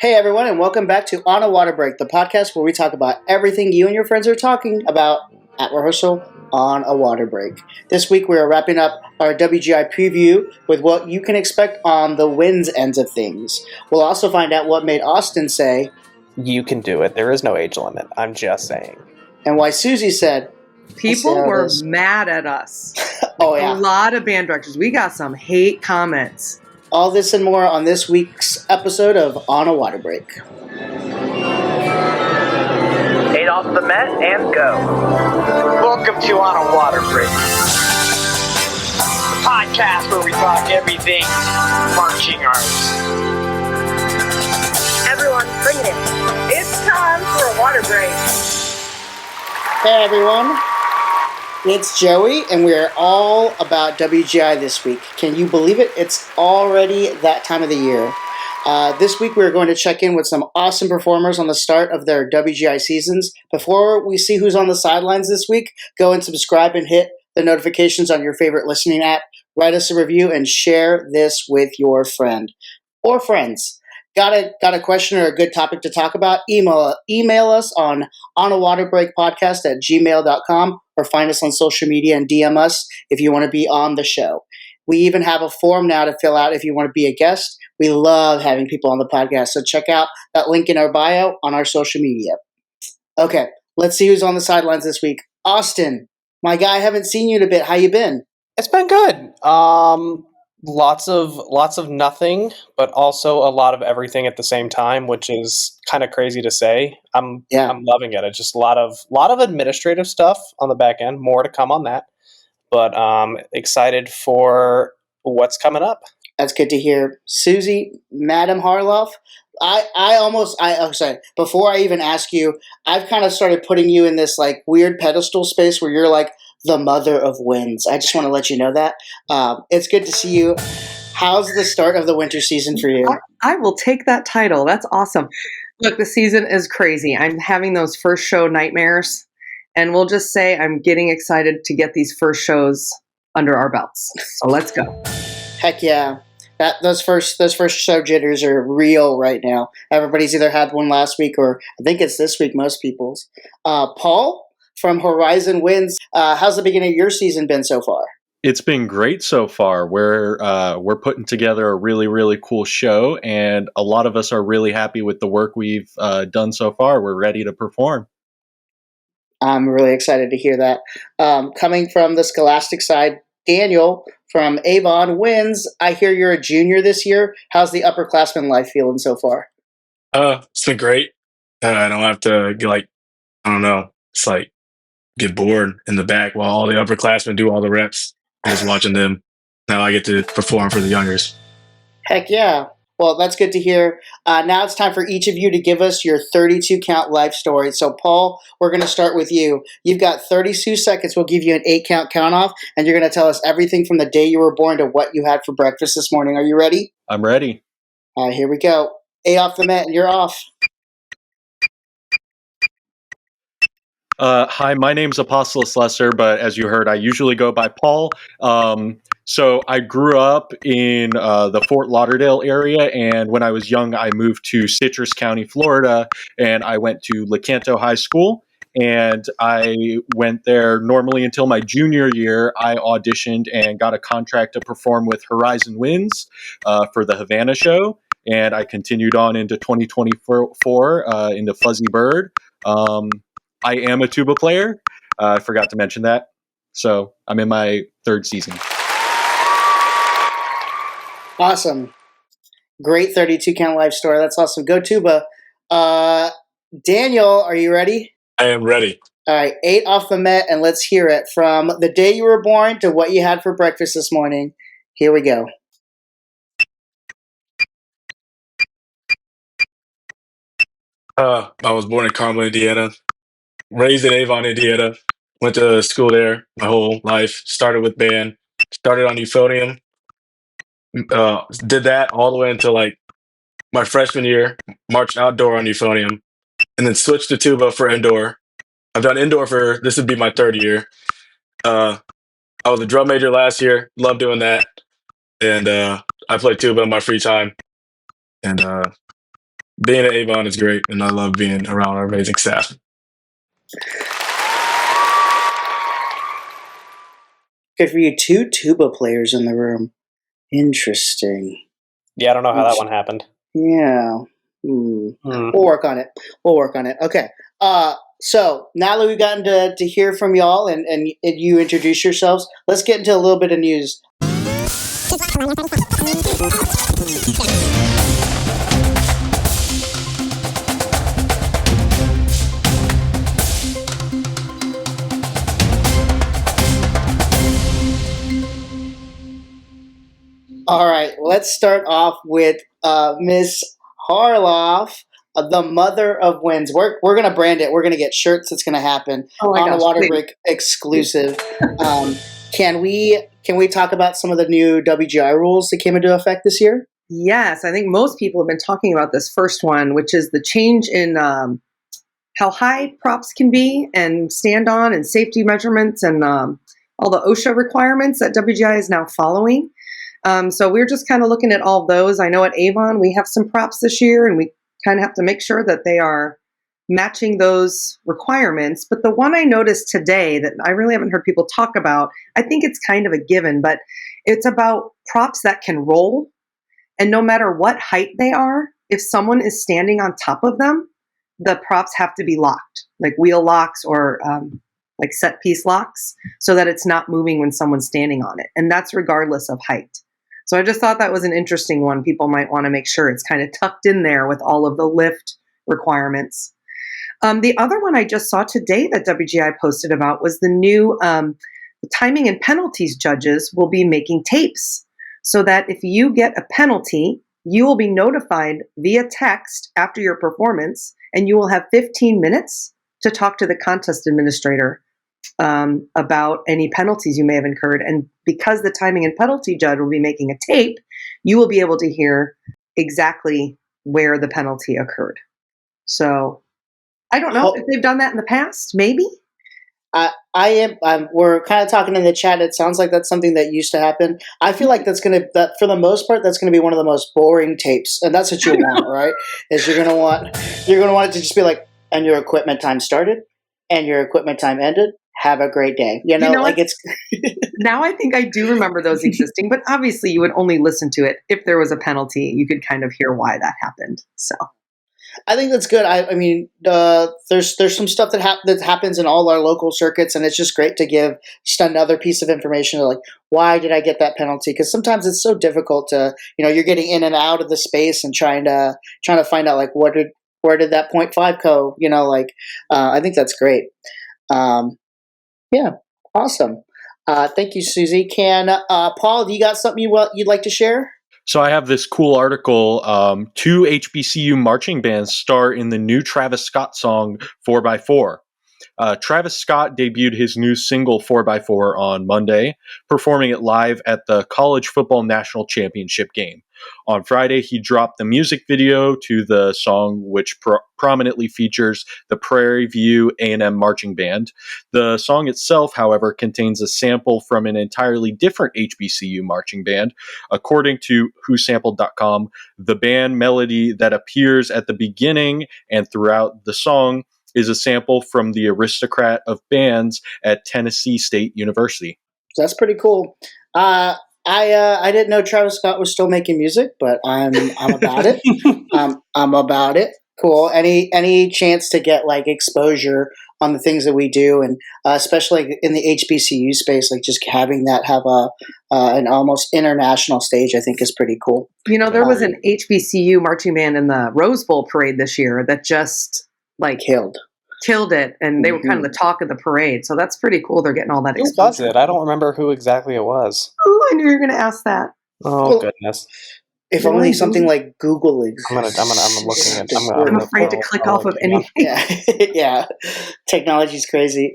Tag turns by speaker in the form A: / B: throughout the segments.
A: Hey everyone, and welcome back to On a Water Break, the podcast where we talk about everything you and your friends are talking about at rehearsal on a water break. This week we are wrapping up our WGI Preview with what you can expect on the winds ends of things. We'll also find out what made Austin say,
B: "You can do it. There is no age limit. I'm just saying."
A: And why Susie said,
C: people were mad at us.
A: Oh yeah.
C: A lot of band directors. We got some hate comments.
A: All this and more on this week's episode of On a Water Break.
D: 8 off the mat and go. Welcome to On a Water Break, the podcast where we talk everything marching arts.
E: Everyone, bring it in. It's time for a water break.
A: Hey everyone. It's Joey, and we are all about WGI this week. Can you believe it? It's already that time of the year. This week we're going to check in with some awesome performers on the start of their WGI seasons. Before we see who's on the sidelines this week, go and subscribe and hit the notifications on your favorite listening app. Write us a review and share this with your friend or friends. Got a question or a good topic to talk about? Email us on onawaterbreakpodcast@gmail.com or find us on social media and DM us if you want to be on the show. We even have a form now to fill out if you want to be a guest. We love having people on the podcast, so check out that link in our bio on our social media. Okay, let's see who's on the sidelines this week. Austin, my guy, I haven't seen you in a bit. How you been?
B: It's been good. Lots of nothing, but also a lot of everything at the same time, which is kind of crazy to say. I'm loving it. It's just a lot of administrative stuff on the back end. More to come on that, but excited for what's coming up.
A: That's good to hear. Susie, Madam Harloff, before I even ask you, I've kind of started putting you in this like weird pedestal space where you're like the mother of winds. I just want to let you know that. It's good to see you. How's the start of the winter season for you?
C: I will take that title. That's awesome. Look, the season is crazy. I'm having those first show nightmares, and we'll just say I'm getting excited to get these first shows under our belts. So let's go.
A: Heck yeah. Those first show jitters are real right now. Everybody's either had one last week or I think it's this week, most people's. Paul from Horizon Winds, how's the beginning of your season been so far?
F: It's been great so far. We're putting together a really, really cool show, and a lot of us are really happy with the work we've done so far. We're ready to perform.
A: I'm really excited to hear that. Coming from the Scholastic side, Daniel from Avon Winds, I hear you're a junior this year. How's the upperclassman life feeling so far?
G: It's been great. I don't have to it's like get bored in the back while all the upperclassmen do all the reps. I'm just watching them. Now I get to perform for the youngers.
A: Heck yeah. Well, that's good to hear. Now it's time for each of you to give us your 32-count life story. So, Paul, we're going to start with you. You've got 32 seconds. We'll give you an 8-count count-off, and you're going to tell us everything from the day you were born to what you had for breakfast this morning. Are you ready?
F: I'm ready.
A: All right, here we go. 8 off the mat, and you're off.
F: Hi, my name's Apostolos Lesser, but as you heard, I usually go by Paul. So I grew up in the Fort Lauderdale area, and when I was young, I moved to Citrus County, Florida, and I went to Lecanto High School, and I went there normally until my junior year. I auditioned and got a contract to perform with Horizon Winds for the Havana show, and I continued on into 2024 into Fuzzy Bird. I am a tuba player. I forgot to mention that. So I'm in my third season.
A: Awesome. Great 32-count life story. That's awesome. Go tuba. Daniel, are you ready?
G: I am ready.
A: All right, 8 off the mat, and let's hear it. From the day you were born to what you had for breakfast this morning. Here we go.
G: I was born in Carmel, Indiana. Raised in Avon, Indiana. Went to school there my whole life. Started with band. Started on euphonium. Did that all the way until like my freshman year. Marched outdoor on euphonium, and then switched to tuba for indoor. I've done indoor this would be my third year. I was a drum major last year. Loved doing that, and I play tuba in my free time. And being at Avon is great, and I love being around our amazing staff.
A: Good for you. 2 tuba players in the room. Interesting.
B: Yeah, I don't know how that one happened.
A: Yeah. We'll work on it. Okay. So now that we've gotten to hear from y'all and you introduce yourselves, let's get into a little bit of news. All right, let's start off with Miss Harloff, the mother of winds. We're going to brand it. We're going to get shirts. That's going to happen on a Water Break exclusive. Can we talk about some of the new WGI rules that came into effect this year?
C: Yes, I think most people have been talking about this first one, which is the change in how high props can be and stand on and safety measurements and all the OSHA requirements that WGI is now following. So we're just kind of looking at all those. I know at Avon we have some props this year, and we kind of have to make sure that they are matching those requirements. But the one I noticed today that I really haven't heard people talk about, I think it's kind of a given, but it's about props that can roll. And no matter what height they are, if someone is standing on top of them, the props have to be locked, like wheel locks or like set piece locks, so that it's not moving when someone's standing on it. And that's regardless of height. So I just thought that was an interesting one. People might want to make sure it's kind of tucked in there with all of the lift requirements. The other one I just saw today that WGI posted about was the new timing and penalties judges will be making tapes, so that if you get a penalty, you will be notified via text after your performance, and you will have 15 minutes to talk to the contest administrator about any penalties you may have incurred. And because the timing and penalty judge will be making a tape, you will be able to hear exactly where the penalty occurred. So I don't know if they've done that in the past, maybe.
A: We're kind of talking in the chat. It sounds like that's something that used to happen. I feel like that for the most part, that's going to be one of the most boring tapes. And that's what you want, right? Is you're going to want it to just be like, and your equipment time started and your equipment time ended. Have a great day. Like it's.
C: Now I think I do remember those existing, but obviously you would only listen to it if there was a penalty. You could kind of hear why that happened. So
A: I think that's good. I mean, there's some stuff that happens in all our local circuits, and it's just great to give just another piece of information, like why did I get that penalty? Because sometimes it's so difficult to, you're getting in and out of the space and trying to find out like where did that 0.5 go? I think that's great. Yeah, awesome. Thank you, Susie. Paul, do you got something you'd like to share?
F: So I have this cool article. 2 HBCU marching bands star in the new Travis Scott song 4x4. Travis Scott debuted his new single 4x4 on Monday, performing it live at the College Football National Championship game. On Friday, he dropped the music video to the song, which prominently features the Prairie View A&M Marching Band. The song itself, however, contains a sample from an entirely different HBCU marching band. According to whosampled.com, the band melody that appears at the beginning and throughout the song is a sample from the Aristocrat of Bands at Tennessee State University.
A: That's pretty cool. I didn't know Travis Scott was still making music, but I'm about it. I'm about it. Cool. Any chance to get like exposure on the things that we do, and especially in the HBCU space, like just having that have an almost international stage, I think is pretty cool.
C: There was an HBCU marching band in the Rose Bowl parade this year that just killed it, and they were kind of the talk of the parade. So that's pretty cool. They're getting all that exposure.
B: Who was it? I don't remember who exactly it was.
C: Oh, I knew you were going to ask that.
B: Oh, goodness.
A: If only something like Google exists.
B: I'm looking at.
C: I'm afraid to click off of anything.
A: Yeah. Technology's crazy.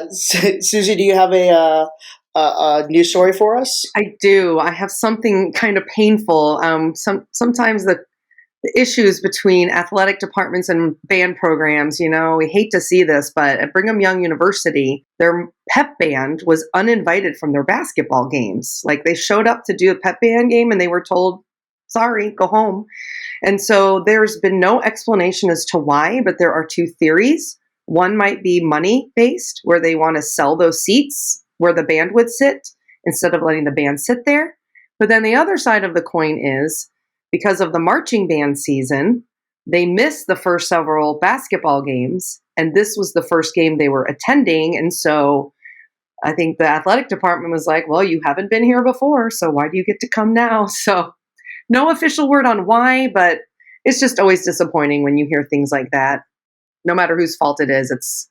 A: Susie, do you have a news story for us?
C: I do. I have something kind of painful. Sometimes the issues between athletic departments and band programs, we hate to see this, but at Brigham Young University, their pep band was uninvited from their basketball games. Like they showed up to do a pep band game and they were told, sorry, go home. And so there's been no explanation as to why, but there are two theories. One might be money-based, where they want to sell those seats where the band would sit instead of letting the band sit there. But then the other side of the coin is, because of the marching band season, they missed the first several basketball games, and this was the first game they were attending. And so I think the athletic department was like, well, you haven't been here before, so why do you get to come now? So no official word on why, but it's just always disappointing when you hear things like that. No matter whose fault it is,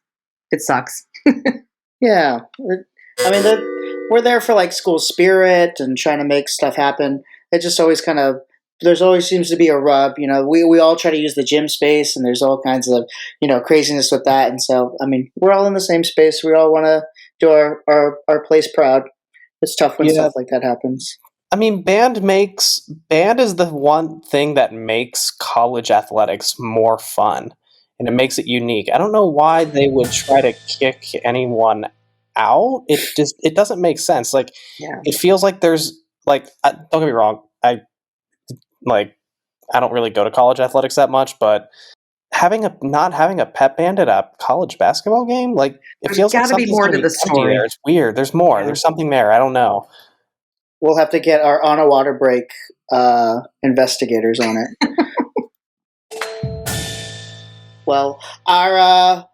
C: it sucks.
A: Yeah. I mean, we're there for like school spirit and trying to make stuff happen. It just always there's always seems to be a rub. We all try to use the gym space, and there's all kinds of, craziness with that. And so, I mean, we're all in the same space. We all want to do our place proud. It's tough when stuff like that happens.
B: I mean, band is the one thing that makes college athletics more fun, and it makes it unique. I don't know why they would try to kick anyone out. It doesn't make sense. Like, It feels like there's like, don't get me wrong, I don't really go to college athletics that much, but not having a pep band at a college basketball game, like, it feels like something's
C: more to the story.
B: There. It's weird. There's more. There's something there. I don't know.
A: We'll have to get our On a Water Break investigators on it. Well, our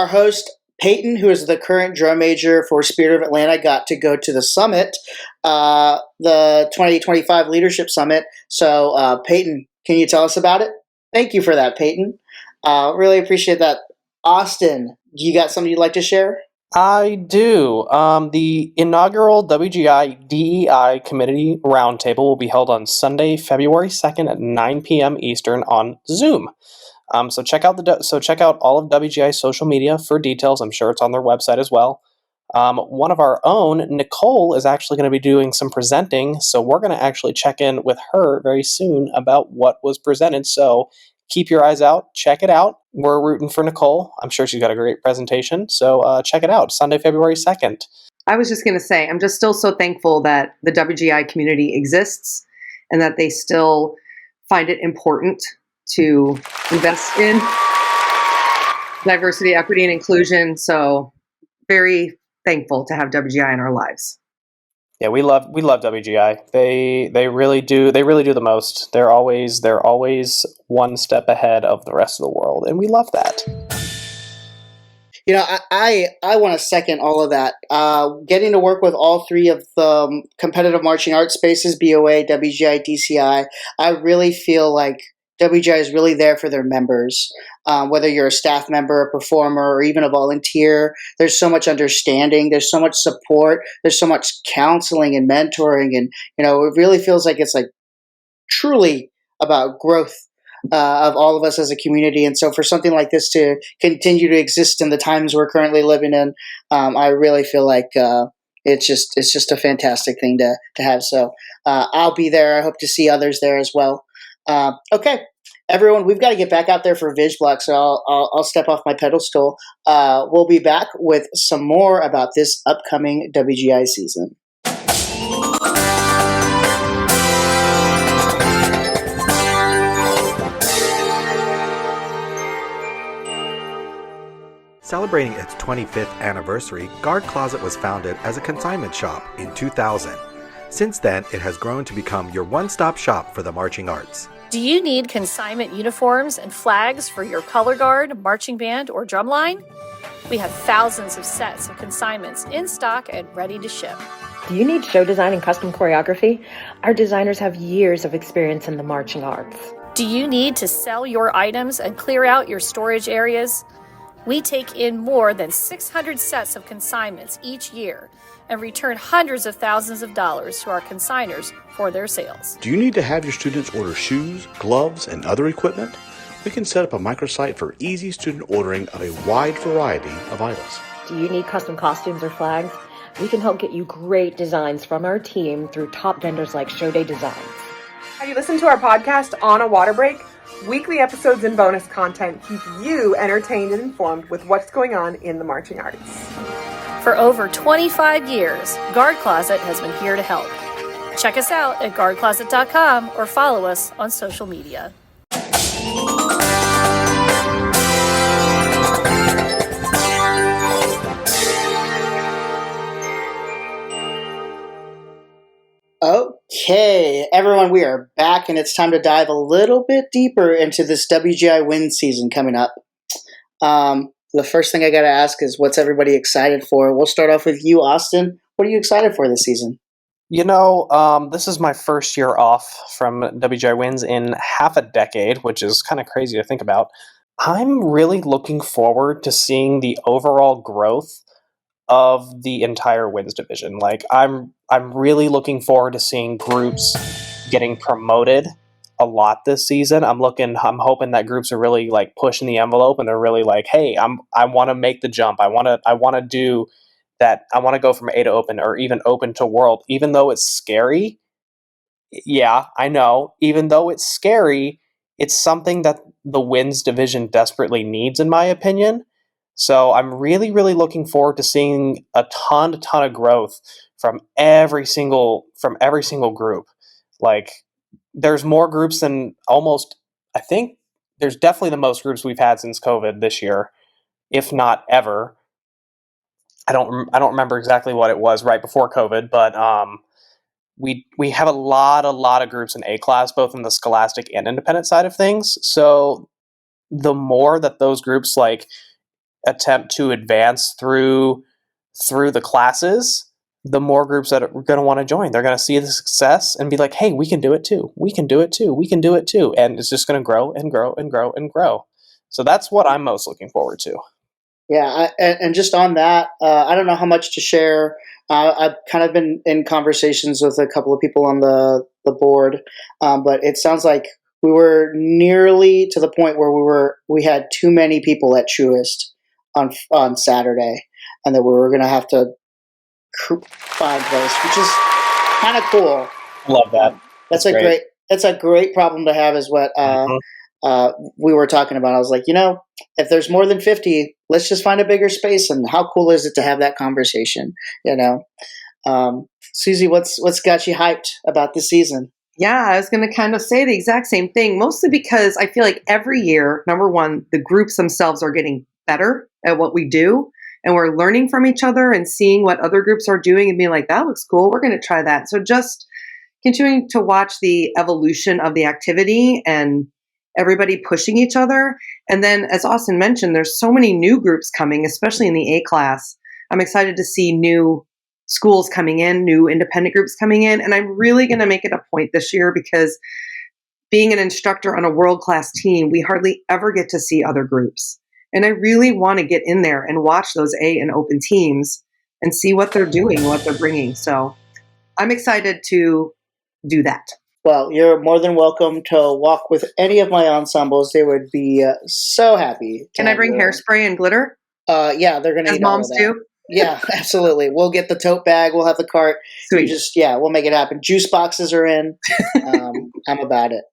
A: host Peyton, who is the current drum major for Spirit of Atlanta, got to go to the summit, the 2025 Leadership Summit. So, Peyton, can you tell us about it? Thank you for that, Peyton. Really appreciate that. Austin, you got something you'd like to share?
B: I do. The inaugural WGI DEI Committee Roundtable will be held on Sunday, February 2nd at 9 p.m. Eastern on Zoom. So check out all of WGI's social media for details. I'm sure it's on their website as well. One of our own, Nicole, is actually going to be doing some presenting, so we're going to actually check in with her very soon about what was presented. So keep your eyes out. Check it out. We're rooting for Nicole. I'm sure she's got a great presentation. So check it out. Sunday, February 2nd.
C: I was just going to say, I'm just still so thankful that the WGI community exists and that they still find it important to invest in diversity, equity, and inclusion. So very thankful to have WGI in our lives.
B: Yeah, we love WGI. They really do the most. They're always one step ahead of the rest of the world, and we love that.
A: I want to second all of that. Getting to work with all three of the competitive marching arts spaces, BOA, WGI, DCI, I really feel like WGI is really there for their members. Whether you're a staff member, a performer, or even a volunteer, there's so much understanding, there's so much support, there's so much counseling and mentoring, and it really feels like it's like truly about growth of all of us as a community. And so for something like this to continue to exist in the times we're currently living in, I really feel like it's just a fantastic thing to have. So I'll be there. I hope to see others there as well. Okay, everyone, we've got to get back out there for VisBlock, so I'll step off my pedestal. We'll be back with some more about this upcoming WGI season.
H: Celebrating its 25th anniversary, Guard Closet was founded as a consignment shop in 2000. Since then, it has grown to become your one-stop shop for the marching arts.
I: Do you need consignment uniforms and flags for your color guard, marching band, or drumline? We have thousands of sets of consignments in stock and ready to ship.
J: Do you need show design and custom choreography? Our designers have years of experience in the marching arts.
I: Do you need to sell your items and clear out your storage areas? We take in more than 600 sets of consignments each year and return hundreds of thousands of dollars to our consigners for their sales.
K: Do you need to have your students order shoes, gloves, and other equipment? We can set up a microsite for easy student ordering of a wide variety of items.
J: Do you need custom costumes or flags? We can help get you great designs from our team through top vendors like Showday Designs.
E: Have you listened to our podcast, On a Water Break? Weekly episodes and bonus content keep you entertained and informed with what's going on in the marching arts.
I: For over 25 years, Guard Closet has been here to help. Check us out at guardcloset.com or follow us on social media.
A: everyone, we are back, and it's time to dive a little bit deeper into this WGI Winds season coming up. The first thing I got to ask is, what's everybody excited for? We'll start off with you, Austin. What are you excited for this season?
B: This is my first year off from WGI Winds in half a decade, which is kind of crazy to think about. I'm really looking forward to seeing the overall growth of the entire Winds division. Like, I'm really looking forward to seeing groups getting promoted a lot this season. I'm hoping that groups are really like pushing the envelope, and they're really like, hey, I want to make the jump. I want to do that. I want to go from A to open, or even open to world, even though it's scary. Yeah, I know. Even though it's scary, it's something that the Winds division desperately needs, in my opinion. So I'm really, really looking forward to seeing a ton of growth from every single group. Like, there's more groups than I think there's definitely the most groups we've had since COVID this year, if not ever. I don't remember exactly what it was right before COVID, but we have a lot of groups in A class, both in the scholastic and independent side of things. So the more that those groups like attempt to advance through the classes, the more groups that are going to want to join. They're going to see the success and be like, hey, we can do it too. We can do it too. We can do it too. And it's just going to grow and grow and grow and grow. So that's what I'm most looking forward to.
A: Yeah, and just on that, I don't know how much to share. I've kind of been in conversations with a couple of people on the board, but it sounds like we were nearly to the point where we had too many people at Truist on Saturday, and that we were going to have to find place, which is kind of cool.
B: Love that.
A: That's a great problem to have, is what we were talking about. I was like, if there's more than 50, let's just find a bigger space. And how cool is it to have that conversation? Susie, what's got you hyped about this season?
C: Yeah, I was going to kind of say the exact same thing, mostly because I feel like every year, number one, the groups themselves are getting better at what we do, and we're learning from each other and seeing what other groups are doing and being like, that looks cool, we're going to try that. So just continuing to watch the evolution of the activity and everybody pushing each other. And then, as Austin mentioned, there's so many new groups coming, especially in the A class. I'm excited to see new schools coming in, new independent groups coming in. And I'm really going to make it a point this year, because being an instructor on a world-class team, we hardly ever get to see other groups. And I really want to get in there and watch those A and open teams and see what they're doing, what they're bringing. So I'm excited to do that.
A: Well, you're more than welcome to walk with any of my ensembles. They would be so happy.
C: Can I bring hairspray and glitter?
A: Yeah, they're going to
C: as moms do.
A: Yeah, absolutely. We'll get the tote bag. We'll have the cart.
C: Sweet.
A: We'll make it happen. Juice boxes are in. I'm about it.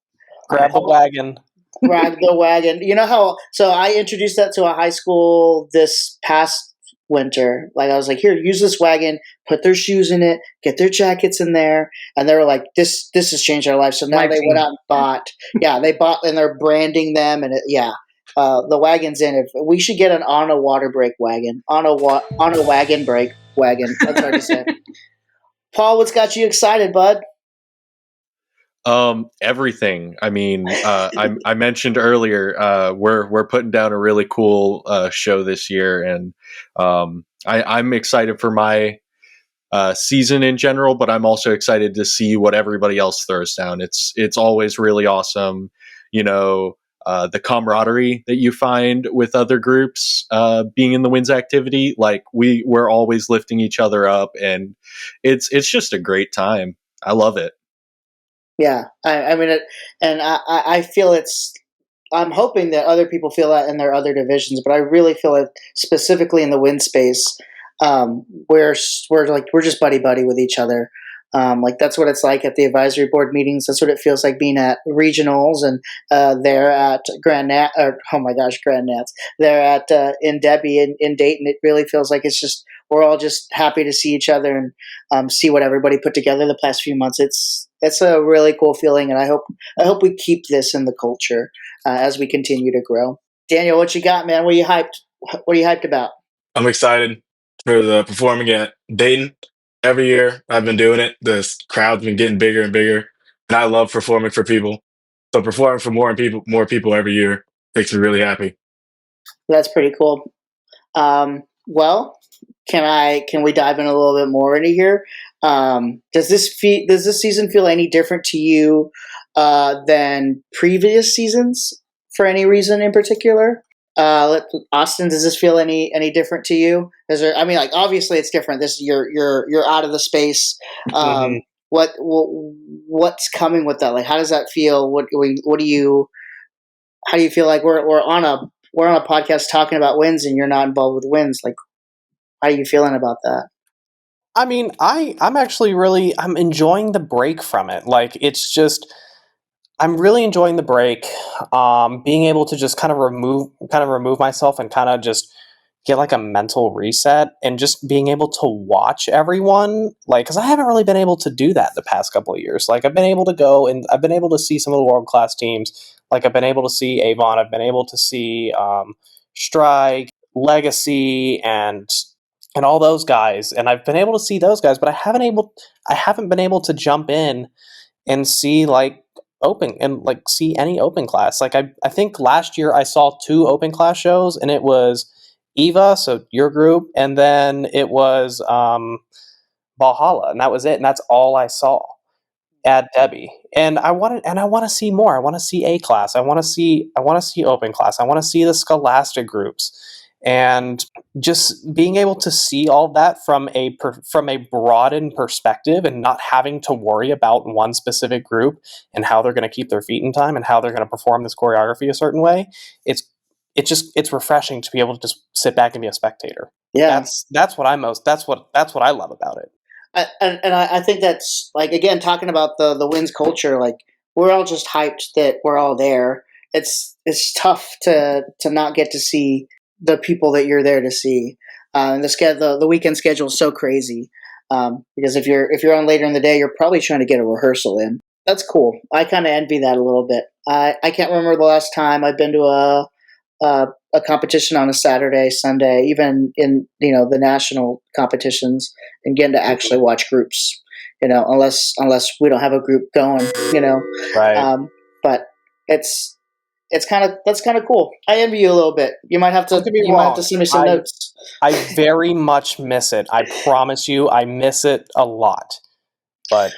B: Grab the wagon.
A: Grab the wagon. You know how? So I introduced that to a high school this past winter. Like, I was like, here, use this wagon, put their shoes in it, get their jackets in there. And they were like, this has changed our life. So now they went out and bought. Yeah, they bought, and they're branding them. And the wagon's in it. We should get an on a water break wagon. On a wagon break wagon. That's hard to say. Paul, what's got you excited, bud?
F: Everything. I mean, I mentioned earlier, we're putting down a really cool show this year, and I'm excited for my season in general, but I'm also excited to see what everybody else throws down. It's always really awesome, the camaraderie that you find with other groups being in the Winds activity. Like, we're always lifting each other up, and it's just a great time. I love it.
A: Yeah, I mean, I feel I'm hoping that other people feel that in their other divisions, but I really feel it specifically in the wind space. We're just buddy with each other. Like, that's what it's like at the advisory board meetings. That's what it feels like being at regionals, and they're at Grand Nats. They're at in Debbie in Dayton. It really feels like we're all just happy to see each other and see what everybody put together the past few months. It's a really cool feeling, and I hope we keep this in the culture as we continue to grow. Daniel, what you got, man? What are you hyped about?
G: I'm excited for the performing at Dayton. Every year I've been doing it. The crowd's been getting bigger and bigger. and I love performing for people. So performing for more people every year makes me really happy.
A: That's pretty cool. Well, can we dive in a little bit more into here? Does this season feel any different to you than previous seasons for any reason in particular? Austin, does this feel any different to you? Is there? I mean, like obviously it's different. This you're out of the space.
B: Mm-hmm.
A: What's coming with that? Like, how does that feel? How do you feel like we're on a podcast talking about wins and you're not involved with wins? Like, how are you feeling about that?
B: I mean, I'm actually I'm enjoying the break from it. Like, it's just, I'm really enjoying the break. Being able to just kind of remove myself and kind of just get like a mental reset, and just being able to watch everyone, like, because I haven't really been able to do that the past couple of years. Like, I've been able to go and I've been able to see some of the world-class teams. Like, I've been able to see Avon, I've been able to see Strike, Legacy, and all those guys, and I've been able to see those guys, but I haven't been able to jump in and see like see any open class. Like, I think last year I saw 2 open class shows, and it was Eva, so your group, and then it was Valhalla, and that was it, and that's all I saw at Debbie. And I want to see more. I want to see A class. I want to see open class. I want to see the Scholastic groups. And just being able to see all that from a broadened perspective, and not having to worry about one specific group and how they're going to keep their feet in time and how they're going to perform this choreography a certain way, it's refreshing to be able to just sit back and be a spectator.
A: Yeah,
B: that's what I love about it.
A: I think that's, like, again, talking about the wins culture. Like, we're all just hyped that we're all there. It's tough to not get to see the people that you're there to see. The weekend schedule is so crazy, because if you're on later in the day, you're probably trying to get a rehearsal in. That's cool. I kind of envy that a little bit. I can't remember the last time I've been to a competition on a Saturday, Sunday, even in the national competitions, and getting to actually watch groups. Unless we don't have a group going.
B: Right.
A: But that's kind of cool. I envy you a little bit. You might have to send me some notes.
B: I very much miss it. I promise you, I miss it a lot. But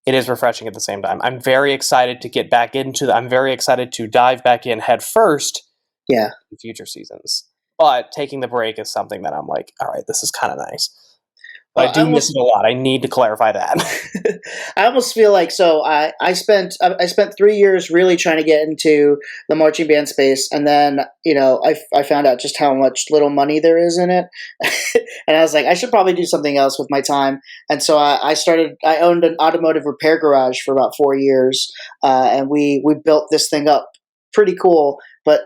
B: it is refreshing at the same time. I'm very excited to get back I'm very excited to dive back in head first.
A: Yeah.
B: In future seasons. But taking the break is something that I'm like, all right, this is kind of nice. But I do miss it a lot. I need to clarify that.
A: I almost feel like, I spent 3 years really trying to get into the marching band space, and then I found out just how much little money there is in it, and I was like, I should probably do something else with my time. And so I owned an automotive repair garage for about 4 years, and we built this thing up pretty cool, but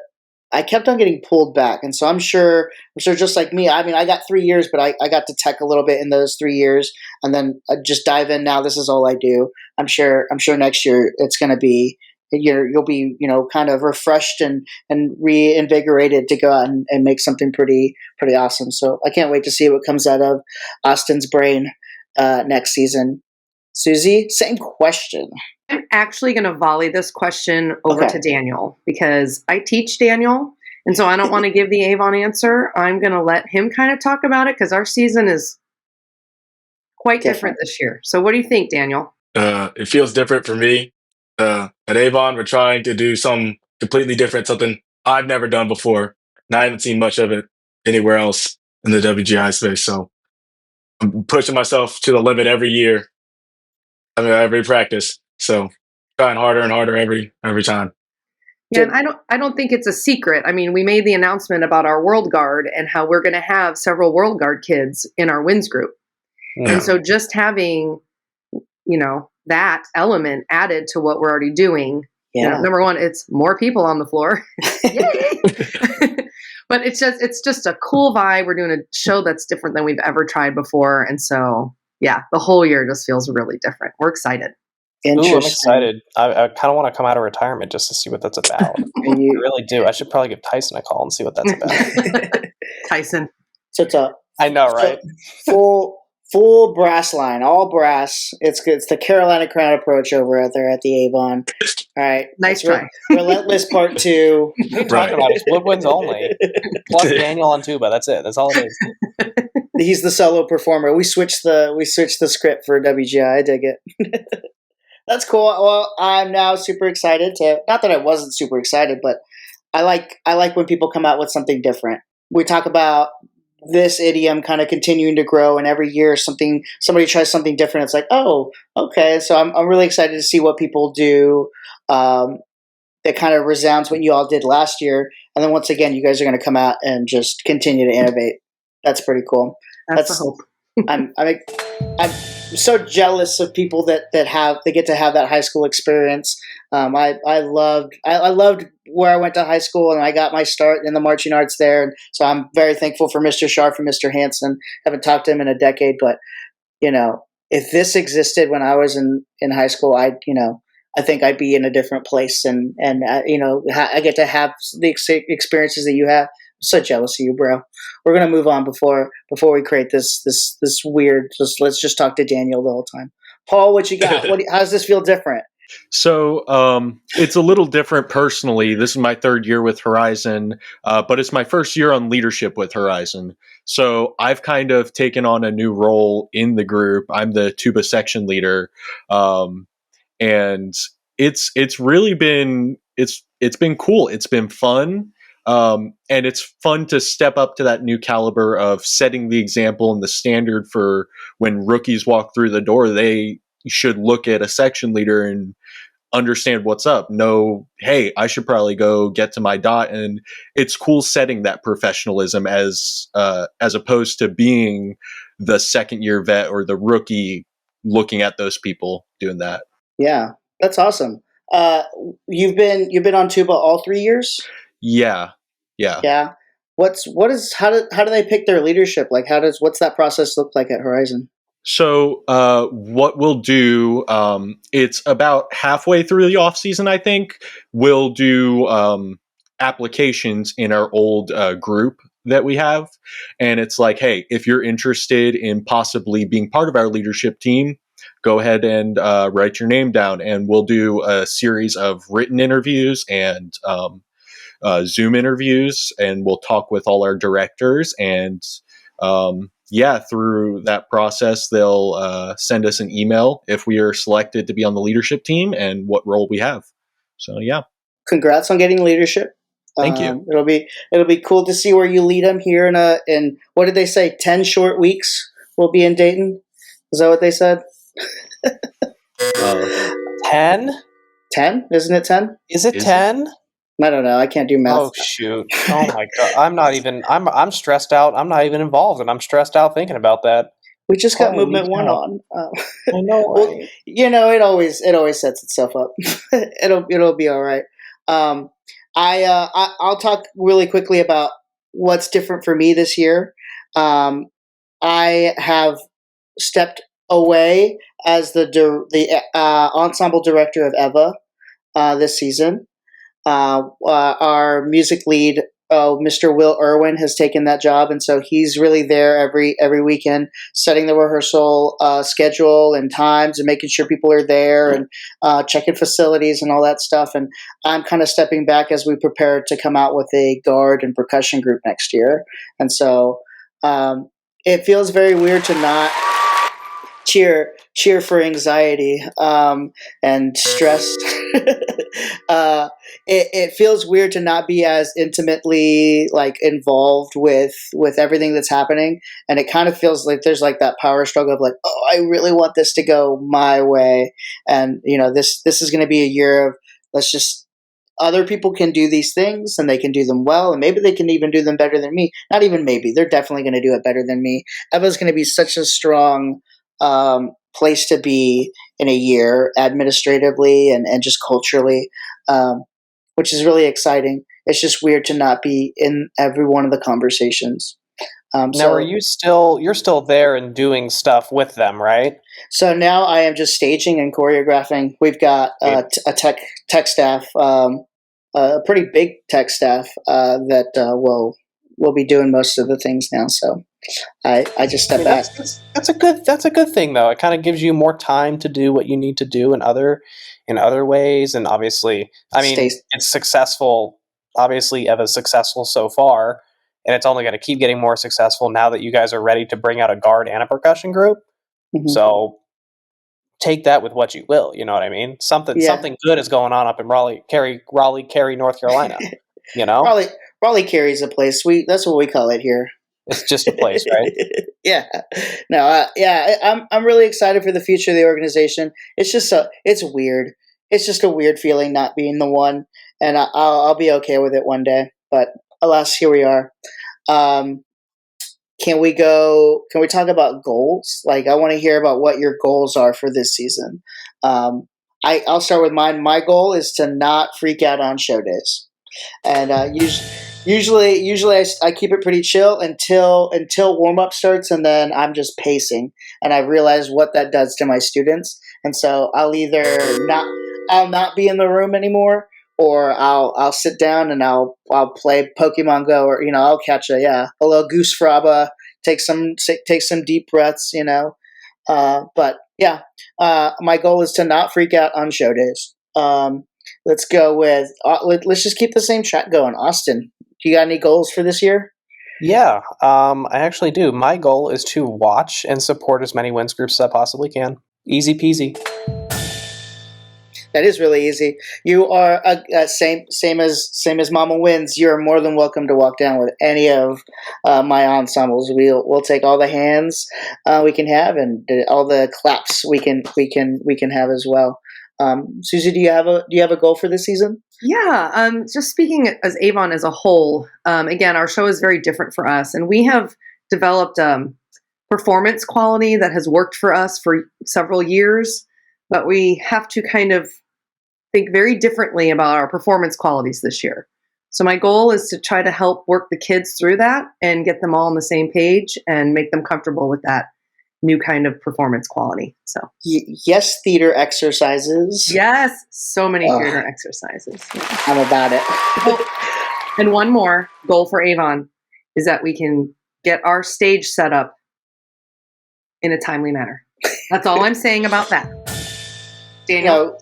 A: I kept on getting pulled back. And so I'm sure just like me, I mean, I got 3 years, but I got to tech a little bit in those 3 years, and then I just dive in now. This is all I do. I'm sure next year it's going to be, you'll be, kind of refreshed and reinvigorated to go out and make something pretty awesome. So I can't wait to see what comes out of Austin's brain next season. Susie, same question.
C: I'm actually going to volley this question over to Daniel, because I teach Daniel, and so I don't want to give the Avon answer. I'm going to let him kind of talk about it, because our season is quite different this year. So what do you think, Daniel?
G: It feels different for me. At Avon, we're trying to do something completely different, something I've never done before, and I haven't seen much of it anywhere else in the WGI space. So I'm pushing myself to the limit every year. I mean, every practice. So trying harder and harder every time.
C: Yeah, and I don't think it's a secret. I mean, we made the announcement about our World Guard and how we're going to have several World Guard kids in our wins group. Yeah. And so just having, that element added to what we're already doing.
A: Yeah.
C: Number one, it's more people on the floor. Yay! But it's just a cool vibe. We're doing a show that's different than we've ever tried before. And so, yeah, the whole year just feels really different. We're excited.
B: Ooh, I'm excited. I kind of want to come out of retirement just to see what that's about. I really do. I should probably give Tyson a call and see what that's about.
C: Tyson.
A: So it's
B: I know, right?
A: Full full brass line, all brass. It's the Carolina Crown approach over there at the Avon. All right,
C: Nice try.
A: Relentless Part 2.
B: What are you talking about? It's woodwinds only. Plus Daniel on tuba. That's it. That's all it is.
A: He's the solo performer. We switched the script for WGI. I dig it. That's cool. Well, I'm now super excited to. Not that I wasn't super excited, but I like when people come out with something different. We talk about this idiom kind of continuing to grow, and every year somebody tries something different. It's like, oh, okay. So I'm really excited to see what people do. That kind of resounds what you all did last year, and then once again, you guys are going to come out and just continue to innovate. That's pretty cool.
C: That's the hope.
A: I'm so jealous of people that get to have that high school experience. I loved where I went to high school, and I got my start in the marching arts there. And so I'm very thankful for Mr. Sharp and Mr. Hansen. Haven't talked to him in a decade, but if this existed when I was in high school, I think I'd be in a different place, and I get to have the experiences that you have. I'm so jealous of you, bro. We're gonna move on before we create this weird. Let's just talk to Daniel the whole time. Paul, what you got? How does this feel different?
F: So it's a little different personally. This is my third year with Horizon, but it's my first year on leadership with Horizon. So I've kind of taken on a new role in the group. I'm the tuba section leader, and it's really been it's been cool. It's been fun. And it's fun to step up to that new caliber of setting the example and the standard for when rookies walk through the door. They should look at a section leader and understand what's up. Know, hey, I should probably go get to my dot. And it's cool setting that professionalism as opposed to being the second year vet or the rookie looking at those people doing that.
A: Yeah, that's awesome. You've been on tuba all 3 years?
F: Yeah.
A: How do they pick their leadership? Like, what's that process look like at Horizon?
F: So what we'll do, it's about halfway through the off season, I think. We'll do applications in our old group that we have. And it's like, hey, if you're interested in possibly being part of our leadership team, go ahead and write your name down. And we'll do a series of written interviews and Zoom interviews, and we'll talk with all our directors. And through that process, they'll send us an email if we are selected to be on the leadership team and what role we have. So yeah,
A: congrats on getting leadership.
F: Thank you.
A: It'll be cool to see where you lead them here in what did they say? 10 short weeks. We'll be in Dayton. Is that what they said?
B: 10?
A: 10? Isn't it 10?
B: Is it 10?
A: I don't know. I can't do math.
B: Oh shoot! Oh my god! I'm stressed out. I'm not even involved, and I'm stressed out thinking about that.
A: We just got movement one on.
B: I know.
A: Well, right? It always sets itself up. it'll be all right. I'll talk really quickly about what's different for me this year. I have stepped away as the ensemble director of EVA this season. Our music lead, Mr. Will Irwin, has taken that job, and so he's really there every weekend, setting the rehearsal schedule and times, and making sure people are there, and checking facilities and all that stuff. And I'm kind of stepping back as we prepare to come out with a guard and percussion group next year. And so it feels very weird to not cheer for anxiety and stress. It feels weird to not be as intimately involved with everything that's happening, and it kind of feels like there's that power struggle of I really want this to go my way, and this is going to be a year of other people can do these things and they can do them well, and maybe they can even do them better than me. Not even maybe, they're definitely going to do it better than me. Eva's going to be such a strong place to be in a year, administratively and just culturally, which is really exciting. It's just weird to not be in every one of the conversations.
B: Now, you're still there and doing stuff with them, right?
A: So now I am just staging and choreographing. We've got a tech staff, a pretty big tech staff that will will be doing most of the things now. So I just step back.
B: That's a good thing though. It kind of gives you more time to do what you need to do in other ways, and obviously, I mean, it's successful. Obviously, Eva's successful so far, and it's only going to keep getting more successful now that you guys are ready to bring out a guard and a percussion group. Mm-hmm. So take that with what you will. You know what I mean? Something good is going on up in Raleigh, Cary, North Carolina. You know,
A: Raleigh Cary's a place. That's what we call it here.
B: It's just a place, right?
A: Yeah. No. I'm really excited for the future of the organization. It's just it's weird. It's just a weird feeling not being the one, and I'll be okay with it one day. But alas, here we are. Can we talk about goals? Like, I want to hear about what your goals are for this season. I'll start with mine. My goal is to not freak out on show days. And usually I keep it pretty chill until warm up starts, and then I'm just pacing, and I realize what that does to my students. And so I'll not be in the room anymore, or I'll sit down and I'll play Pokemon Go, or I'll catch a little goose fraba, take some deep breaths, But yeah, my goal is to not freak out on show days. Let's go with let's just keep the same track going. Austin, do you got any goals for this year?
B: Yeah, I actually do. My goal is to watch and support as many Winds groups as I possibly can. Easy peasy.
A: That is really easy. You are same as Mama Winds. You're more than welcome to walk down with any of my ensembles. We'll take all the hands we can have, and all the claps we can have as well. Susie, do you have a goal for this season?
C: Yeah. Just speaking as Avon as a whole, again, our show is very different for us, and we have developed performance quality that has worked for us for several years, but we have to kind of think very differently about our performance qualities this year. So my goal is to try to help work the kids through that and get them all on the same page and make them comfortable with that new kind of performance quality. So
A: yes, theater exercises.
C: Yes, so many theater exercises.
A: I'm about it.
C: And one more goal for Avon is that we can get our stage set up in a timely manner. That's all I'm saying about that. Daniel,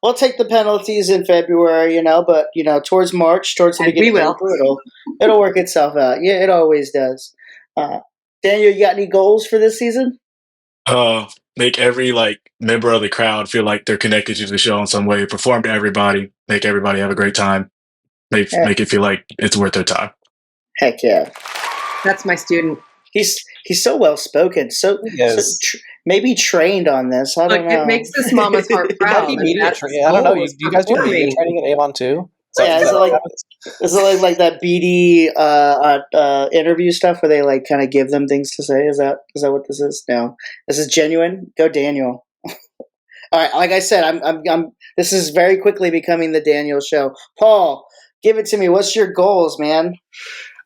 A: we'll take the penalties in February, but towards March, towards the beginning of April, it'll work itself out. Yeah, it always does. Daniel, you got any goals for this season?
G: Make every member of the crowd feel like they're connected to the show in some way. Perform to everybody. Make everybody have a great time. Make it feel like it's worth their time.
A: Heck yeah!
C: That's my student.
A: He's so well spoken. So maybe trained on this. I don't know.
C: It makes this mama's heart proud.
B: I don't know. You guys do media training at Avon too?
A: Is it like that BD interview stuff where they kind of give them things to say? Is that what this is? No, this is genuine. Go Daniel. All right, like I said, I'm. This is very quickly becoming the Daniel show. Paul, give it to me. What's your goals, man?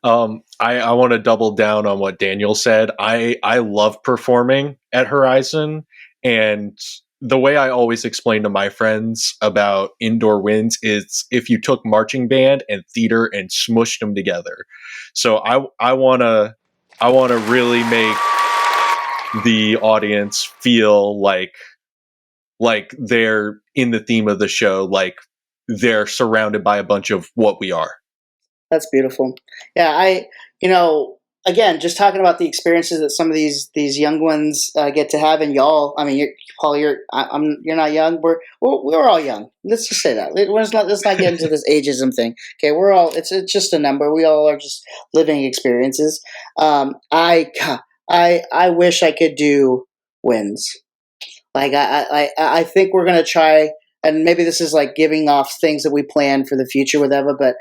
F: I want to double down on what Daniel said. I love performing at Horizon, and the way I always explain to my friends about indoor winds is if you took marching band and theater and smushed them together. So I want to really make the audience feel like they're in the theme of the show, like they're surrounded by a bunch of what we are.
A: That's beautiful. Yeah, again, just talking about the experiences that some of these young ones get to have, and y'all. I mean, Paul, you're not young. We're all young. Let's just say that. Let's not get into this ageism thing. Okay, we're all. It's just a number. We all are just living experiences. I wish I could do wins. I think we're gonna try. And maybe this is giving off things that we plan for the future with Eva, but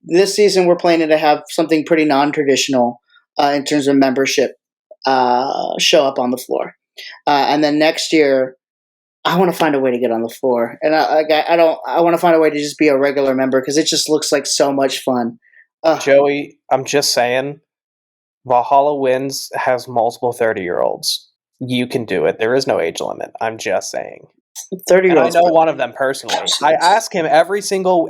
A: this season we're planning to have something pretty non-traditional in terms of membership show up on the floor. And then next year, I want to find a way to get on the floor. And I want to find a way to just be a regular member because it just looks like so much fun.
B: Joey, I'm just saying, Valhalla Winds has multiple 30-year-olds. You can do it. There is no age limit. I'm just saying.
A: 30-year-olds.
B: I know one of them personally. I ask him every single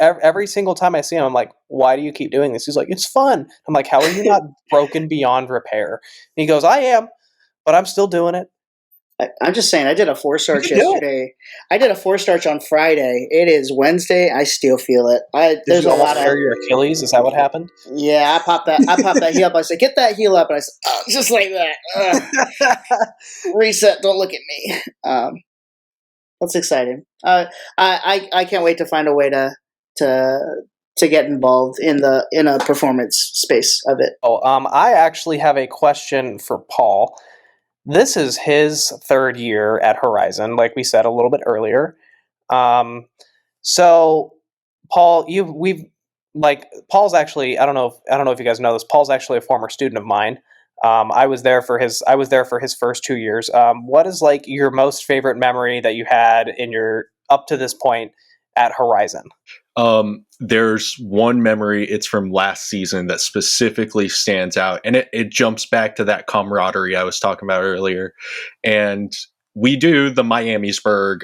B: time I see him, I'm like, why do you keep doing this? He's like, it's fun. I'm like, how are you not broken beyond repair? And he goes, I am, but I'm still doing it.
A: I'm just saying, I did a 4-starch yesterday. I did a 4-starch on Friday. It is Wednesday. I still feel it.
B: Did you almost tear your Achilles? Is that what happened?
A: Yeah, I popped that heel up. I said, get that heel up. And I said, oh, just like that. Reset. Don't look at me. That's exciting. I can't wait to find a way to get involved in a performance space of it.
B: I actually have a question for Paul. This is his 3rd year at Horizon, like we said a little bit earlier. So, Paul, Paul's actually, I don't know if you guys know this. Paul's actually a former student of mine. I was there for his first 2 years. What is like your most favorite memory that you had in your up to this point at Horizon?
F: There's one memory, it's from last season, that specifically stands out, and it jumps back to that camaraderie I was talking about earlier. And we do the Miamisburg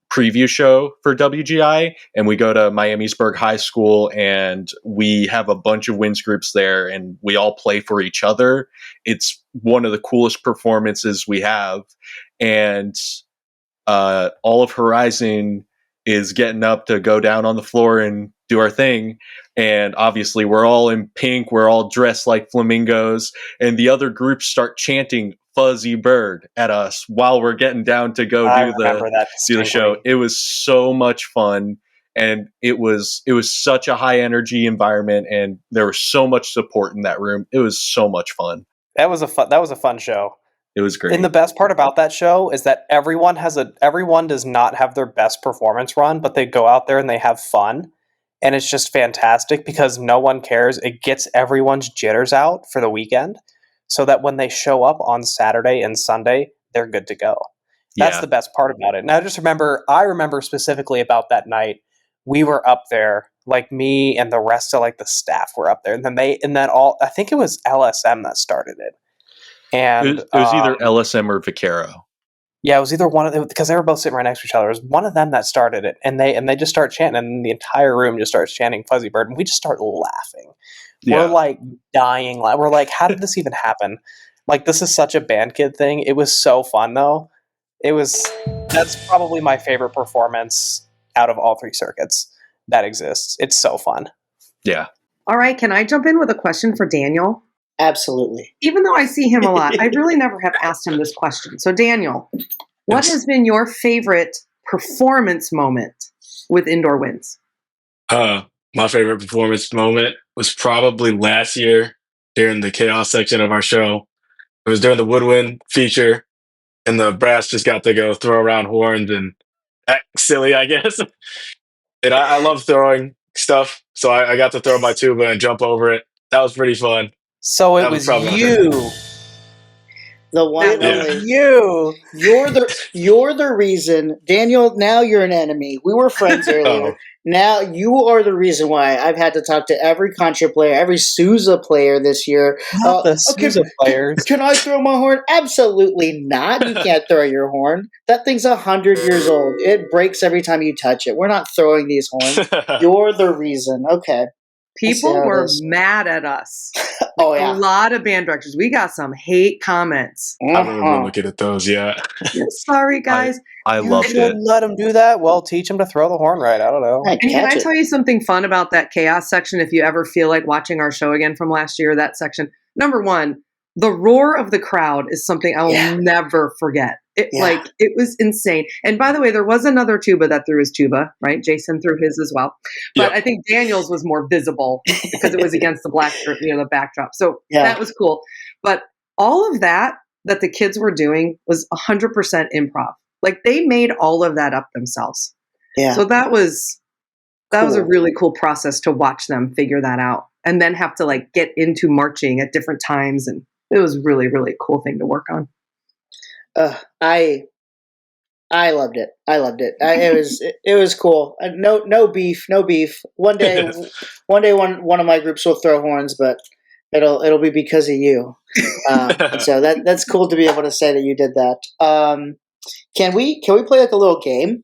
F: preview show for WGI, and we go to Miamisburg High School, and we have a bunch of Winds groups there, and we all play for each other. It's one of the coolest performances we have, and all of Horizon is getting up to go down on the floor and do our thing. And obviously we're all in pink. We're all dressed like flamingos. And the other groups start chanting Fuzzy Bird at us while we're getting down to go do the show. It was so much fun. And it was such a high energy environment. And there was so much support in that room. It was so much fun.
B: That was a fun show.
F: It was great.
B: And the best part about that show is that everyone does not have their best performance run, but they go out there and they have fun. And it's just fantastic because no one cares. It gets everyone's jitters out for the weekend so that when they show up on Saturday and Sunday, they're good to go. That's the best part about it. And I remember specifically about that night, we were up there, like me and the rest of like the staff were up there. And then I think it was LSM that started it. And
F: it was either LSM or Vaquero.
B: Yeah, it was either one of them because they were both sitting right next to each other. It was one of them that started it, and they just start chanting, and the entire room just starts chanting Fuzzy Bird, and we just start laughing. Yeah. We're like dying. We're like, how did this even happen? Like, this is such a band kid thing. It was so fun though. That's probably my favorite performance out of all 3 circuits that exists. It's so fun.
F: Yeah.
C: All right, can I jump in with a question for Daniel?
A: Absolutely.
C: Even though I see him a lot, I really never have asked him this question. So, Daniel, what has been your favorite performance moment with Indoor Winds?
G: My favorite performance moment was probably last year during the chaos section of our show. It was during the woodwind feature, and the brass just got to go throw around horns and act silly, I guess. And I love throwing stuff, so I got to throw my tuba and jump over it. That was pretty fun.
B: So it was you.
A: The one and only.
B: You.
A: You're the reason, Daniel. Now you're an enemy. We were friends earlier. Now you are the reason why I've had to talk to every Contra player, every Sousa player this year.
B: Not the Sousa players.
A: Can I throw my horn? Absolutely not. You can't throw your horn. That thing's 100 years old. It breaks every time you touch it. We're not throwing these horns. You're the reason. Okay.
C: People were mad at us.
A: Oh, yeah.
C: A lot of band directors. We got some hate comments.
G: I haven't even looked at those yet.
C: Sorry, guys.
F: I loved it.
B: Let them do that. Well, teach them to throw the horn right. I don't know.
C: And can I tell you something fun about that chaos section? If you ever feel like watching our show again from last year, that section. Number one, the roar of the crowd is something I will never forget. It was insane. And by the way, there was another tuba that threw his tuba, right? Jason threw his as well. But I think Daniel's was more visible because it was against the the backdrop. So that was cool. But all of that the kids were doing was 100% improv. Like they made all of that up themselves. Yeah. So that was a really cool process to watch them figure that out and then have to like get into marching at different times. And it was really, really cool thing to work on.
A: I loved it. It was cool. No beef. One day one of my groups will throw horns, but it'll be because of you. So that's cool to be able to say that you did that. Can we play like a little game?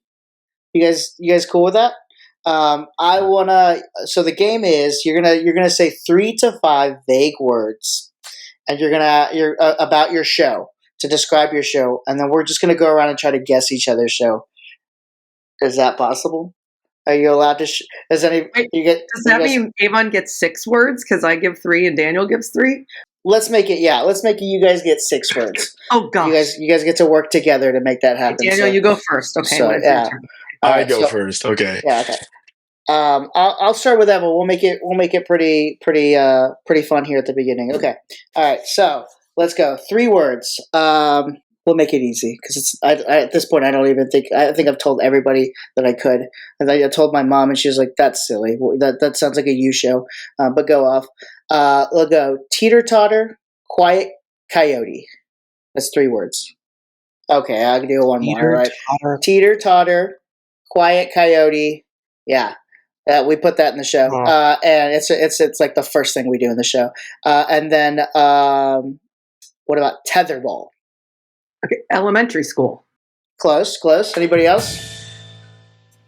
A: You guys cool with that? I wanna. So the game is you're gonna say 3 to 5 vague words, and you're about your show to describe your show, and then we're just gonna go around and try to guess each other's show. Is that possible? Are you allowed to? Does
C: that mean Avon gets 6 words because I give 3 and Daniel gives 3?
A: Let's make it. Yeah, let's make it. You guys get 6 words.
C: Oh gosh,
A: you guys get to work together to make that happen.
C: Hey, Daniel, you go first. Okay,
A: So, yeah.
G: I go first. Okay.
A: Yeah. Okay. I'll start with that, but we'll make it pretty fun here at the beginning. Okay. All right. So let's go. 3 words. We'll make it easy because at this point I don't even think I've told everybody that I could, and I told my mom, and she was like, "That's silly. That sounds like a you show." But go off. We'll go teeter totter, quiet coyote. That's 3 words. Okay, I'll do one more. Right. Teeter totter, quiet coyote. Yeah. We put that in the show, and it's like the first thing we do in the show. And then what about tetherball?
C: Okay, elementary school.
A: Close. Anybody else?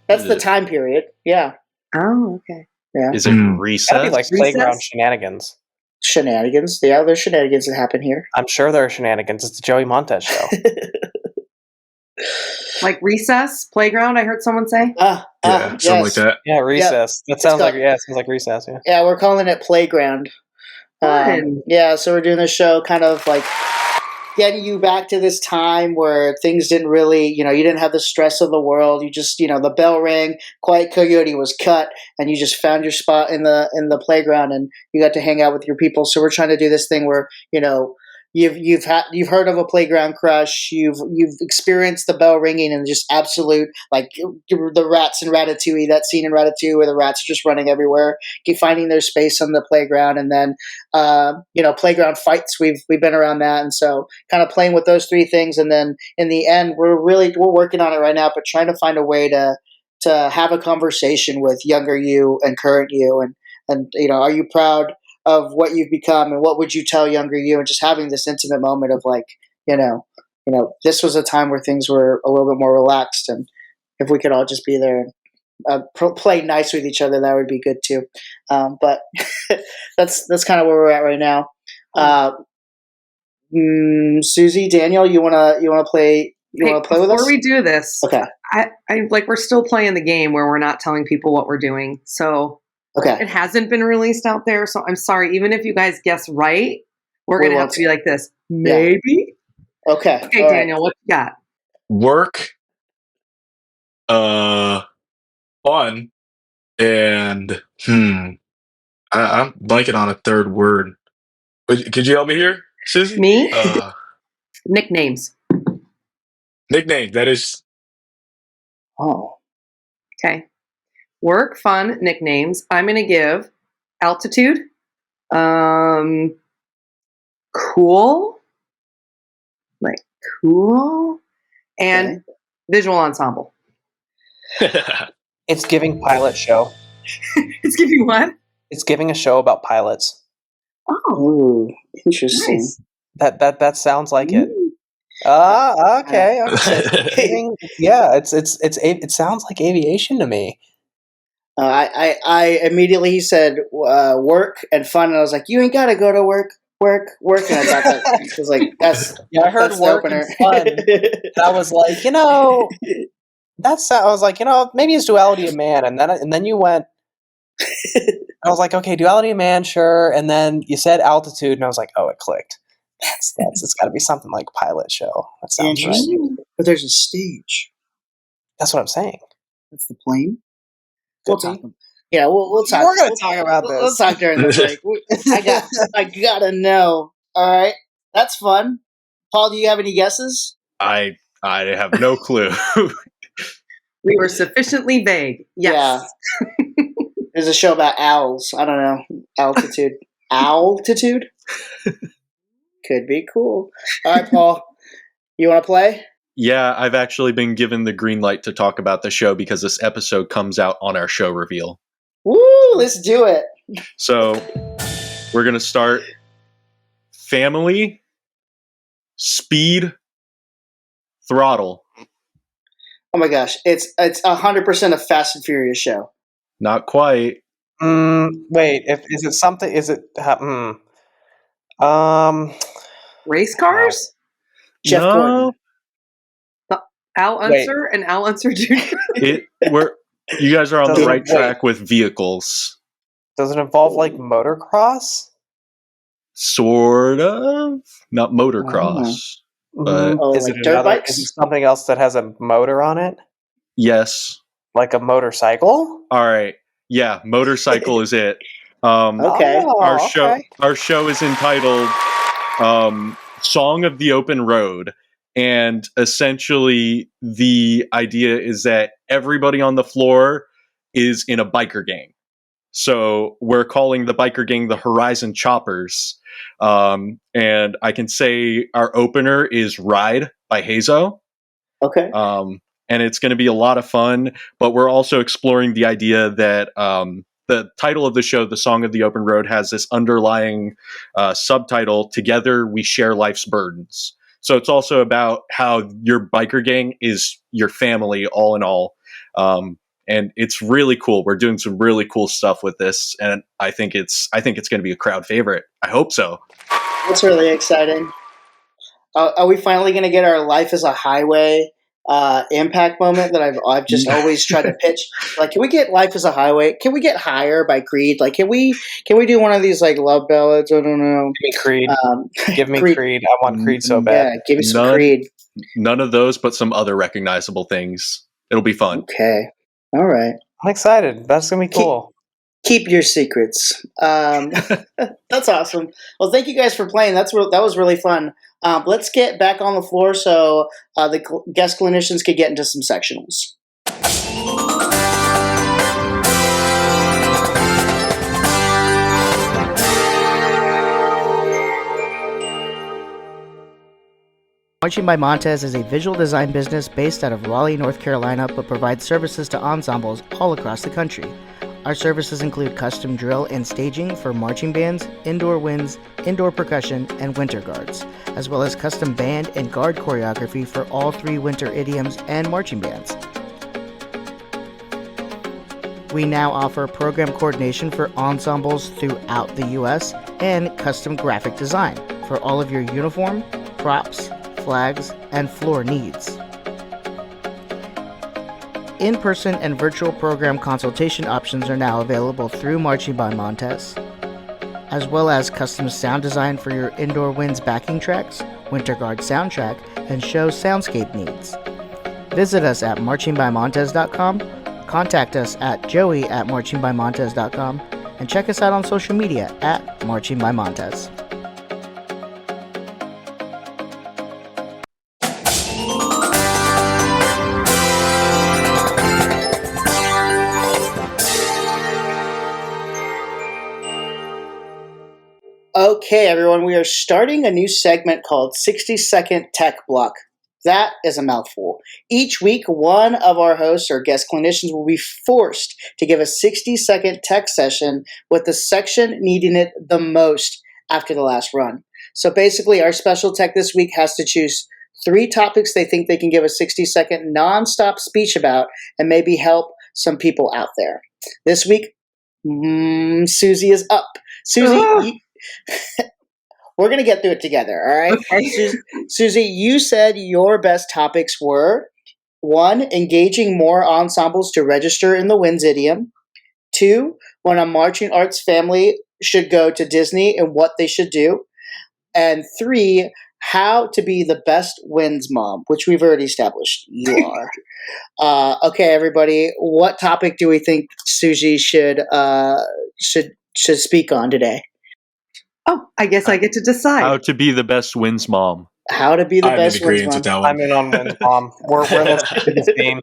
A: That's the time period. Yeah.
C: Oh, okay.
A: Yeah.
F: Is it recess?
B: That'd be like playground shenanigans.
A: Shenanigans. Yeah, there's shenanigans that happen here.
B: I'm sure there are shenanigans. It's the Joey Montez show.
C: Like recess, playground, I heard someone say.
G: Something like that.
B: Yeah, recess. That sounds like it sounds like recess. Yeah.
A: Yeah, we're calling it playground. Yeah, so we're doing this show kind of like getting you back to this time where things didn't really, you didn't have the stress of the world. You just, the bell rang, quiet coyote was cut, and you just found your spot in the playground, and you got to hang out with your people. So we're trying to do this thing where, you've heard of a playground crush, you've experienced the bell ringing and just absolute, like the rats in Ratatouille, that scene in Ratatouille where the rats are just running everywhere, finding their space on the playground, and then playground fights. We've been around that, and so kind of playing with those 3 things, and then in the end we're working on it right now, but trying to find a way to have a conversation with younger you and current you, and are you proud of what you've become, and what would you tell younger you, and just having this intimate moment of like, this was a time where things were a little bit more relaxed, and if we could all just be there and play nice with each other, that would be good too. But that's kind of where we're at right now. Susie, Daniel, you wanna play? Want to play with us?
C: Before we do this,
A: okay.
C: I like we're still playing the game where we're not telling people what we're doing, so.
A: Okay.
C: It hasn't been released out there, so I'm sorry. Even if you guys guess right, we're going to have to be like this. Maybe?
A: Yeah. Okay.
C: Okay,
A: all
C: Daniel, what you got?
G: Work, fun, and I'm blanking on a 3rd word. Could you help me here, Susie?
C: Me? Nicknames.
G: Nickname, that is...
A: Oh.
C: Okay. Work, fun, nicknames. I'm going to give altitude, cool, and visual ensemble.
B: It's giving pilot show.
C: It's giving what?
B: It's giving a show about pilots.
A: Oh, interesting.
C: Nice.
B: That sounds like it. Okay. Yeah, it sounds like aviation to me.
A: I immediately, he said work and fun, and I was like, you ain't gotta go to work, and I thought that it was like that's
B: I heard work and fun. And I was like, I was like, maybe it's duality of man, and then you went. I was like, okay, duality of man, sure, and then you said altitude, and I was like, oh, it clicked. It's got to be something like pilot show. That sounds right.
A: But there's a stage.
B: That's what I'm saying.
A: That's the plane. We'll talk. Yeah, we'll talk.
B: We're going to talk about this.
A: We'll talk during the break. I gotta know. All right, that's fun. Paul, do you have any guesses?
F: I have no clue.
C: We were sufficiently vague. Yes.
A: Yeah. There's a show about owls. I don't know. Altitude. Altitude? Could be cool. All right, Paul. You want to play?
F: Yeah, I've actually been given the green light to talk about the show because this episode comes out on our show reveal.
A: Woo! Let's do it.
F: So we're going to start family, speed, Throttle.
A: Oh my gosh, it's 100% a Fast and Furious show.
F: Not quite.
B: Wait, is it something? Is it?
C: Race cars?
A: Jeff Gordon.
C: Al Unser and Al Unser Jr.
F: You guys are on the right track with vehicles.
B: Does it involve like motocross?
F: Sort of. Not motocross. But
B: is it dirt bikes? Is it something else that has a motor on it?
F: Yes.
B: Like a motorcycle?
F: All right. Yeah, motorcycle is it.
A: Okay.
F: Our show is entitled Song of the Open Road. And essentially the idea is that everybody on the floor is in a biker gang. So we're calling the biker gang the Horizon Choppers. And I can say our opener is Ride by Hazo.
A: Okay.
F: And it's going to be a lot of fun, but we're also exploring the idea that the title of the show, The Song of the Open Road, has this underlying subtitle, Together We Share Life's Burdens. So it's also about how your biker gang is your family all in all. And it's really cool. We're doing some really cool stuff with this, and I think it's going to be a crowd favorite. I hope so.
A: That's really exciting. Are we finally going to get our Life as a Highway impact moment that I've just always tried to pitch? Like, can we get Life as a Highway? Can we get Higher by Creed? Like, can we do one of these like love ballads? I don't know.
B: Give me Creed. Give me Creed. I want Creed so bad.
A: Yeah, give me some Creed.
F: None of those, but some other recognizable things. It'll be fun.
A: Okay. All right.
B: I'm excited. That's going to be cool.
A: Keep your secrets. That's awesome. Well, thank you guys for playing. That was really fun. Let's get back on the floor so the guest clinicians could get into some sectionals.
L: Marching by Montez is a visual design business based out of Raleigh, North Carolina, but provides services to ensembles all across the country. Our services include custom drill and staging for marching bands, indoor winds, indoor percussion, and winter guards, as well as custom band and guard choreography for all 3 winter idioms and marching bands. We now offer program coordination for ensembles throughout the U.S. and custom graphic design for all of your uniform, props, flags, and floor needs. In-person and virtual program consultation options are now available through Marching by Montez, as well as custom sound design for your indoor winds backing tracks, Winter Guard soundtrack, and show soundscape needs. Visit us at marchingbymontez.com, contact us at joey@marchingbymontez.com, and check us out on social media at Marching by Montez.
A: Okay, everyone, we are starting a new segment called 60-Second Tech Block. That is a mouthful. Each week, one of our hosts or guest clinicians will be forced to give a 60-second tech session with the section needing it the most after the last run. So basically, our special tech this week has to choose 3 topics they think they can give a 60-second nonstop speech about and maybe help some people out there. This week, Susie is up. Susie, we're going to get through it together, all right? Okay. Susie, you said your best topics were 1, engaging more ensembles to register in the Winds idiom. 2, when a marching arts family should go to Disney and what they should do. And 3, how to be the best Winds mom, which we've already established you are. Okay, everybody, what topic do we think Susie should speak on today?
C: Oh, I guess I get to decide.
F: How to be the best Winds mom.
A: How to be the best Winds mom.
B: I'm in on Winds mom. We're this team.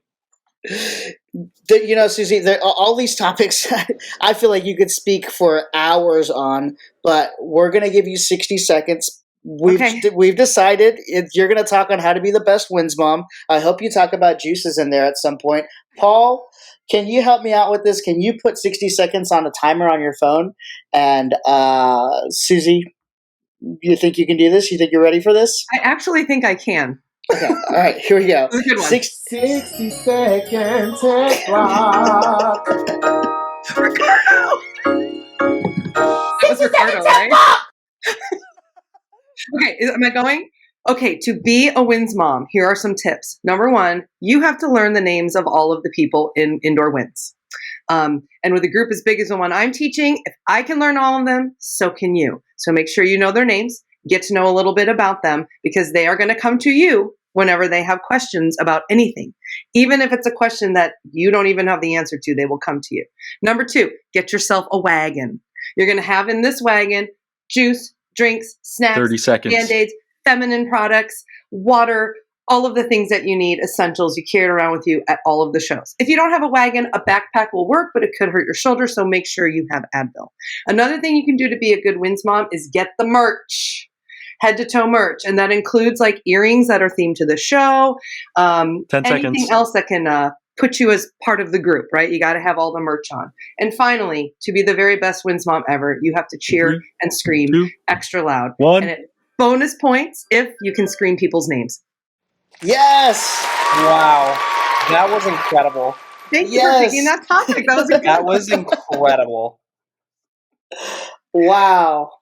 A: You know, Susie, all these topics, I feel like you could speak for hours on, but we're going to give you 60 seconds. We've decided you're going to talk on how to be the best Winds mom. I hope you talk about juices in there at some point. Paul, can you help me out with this? Can you put 60 seconds on a timer on your phone? And Susie, you think you can do this? You think you're ready for this?
C: I actually think I can.
A: Okay, all right, here we go.
E: 60 second tech block.
C: Ricardo! That was Ricardo, right? Okay, am I going? Okay, to be a Winds mom, here are some tips. Number one, you have to learn the names of all of the people in Indoor Winds. And with a group as big as the one I'm teaching, if I can learn all of them, so can you. So make sure you know their names, get to know a little bit about them, because they are going to come to you whenever they have questions about anything. Even if it's a question that you don't even have the answer to, they will come to you. Number two, get yourself a wagon. You're going to have in this wagon juice, drinks, snacks,
F: 30 seconds.
C: Band-Aids, feminine products, water, all of the things that you need, essentials. You carry it around with you at all of the shows. If you don't have a wagon, a backpack will work, but it could hurt your shoulder, so make sure you have Advil. Another thing you can do to be a good Winds mom is get the merch. Head to toe merch, and that includes like earrings that are themed to the show,
F: 10
C: anything
F: seconds.
C: else that can put you as part of the group, right? You got to have all the merch on. And finally, to be the very best Winds mom ever, you have to cheer and scream extra loud.
F: 1.
C: And bonus points if you can scream people's names.
A: Yes!
B: Wow. That was incredible.
C: Thank you for picking that topic. That was
B: That was incredible.
A: Wow.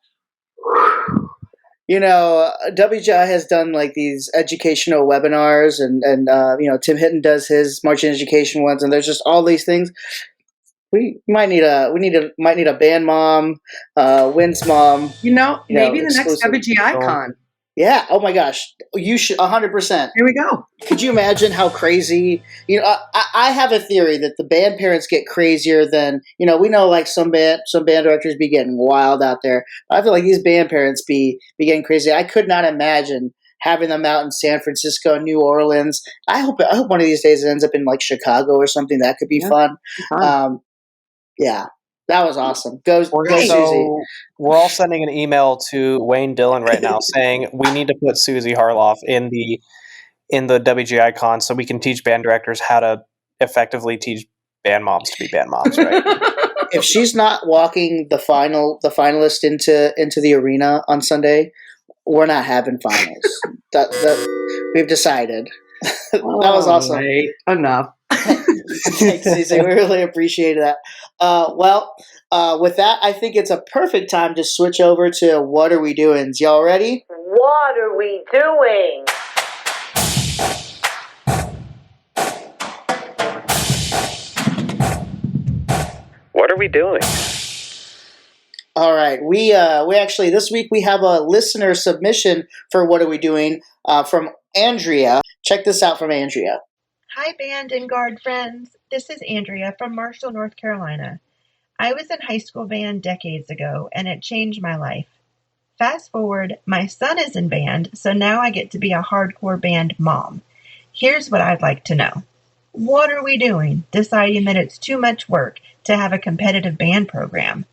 A: You know, WGI has done like these educational webinars, and you know, Tim Hinton does his marching education ones, and there's just all these things. We might need a band mom, Winds mom.
C: Maybe the next WGI con.
A: Yeah. Oh my gosh. You should 100%.
C: Here we go.
A: Could you imagine how crazy? You know, I have a theory that the band parents get crazier than, you know, we know like some band directors be getting wild out there. I feel like these band parents be getting crazy. I could not imagine having them out in San Francisco, New Orleans. I hope one of these days it ends up in like Chicago or something. That could be fun. Yeah. That was awesome. Go Susie.
B: We're all sending an email to Wayne Dillon right now saying we need to put Susie Harloff in the WGI con so we can teach band directors how to effectively teach band moms to be band moms, right?
A: If she's not walking the finalist into the arena on Sunday, we're not having finals. that we've decided. That was awesome.
C: Right. Enough.
A: Thanks, Susie. We really appreciate that. With that, I think it's a perfect time to switch over to What Are We Doing? Y'all ready?
M: What are we doing?
D: What are we doing?
A: All right. We actually this week we have a listener submission for What Are We Doing from Andrea. Check this out from Andrea.
N: Hi, band and guard friends. This is Andrea from Marshall, North Carolina. I was in high school band decades ago, and it changed my life. Fast forward, my son is in band, so now I get to be a hardcore band mom. Here's what I'd like to know. What are we doing deciding that it's too much work to have a competitive band program?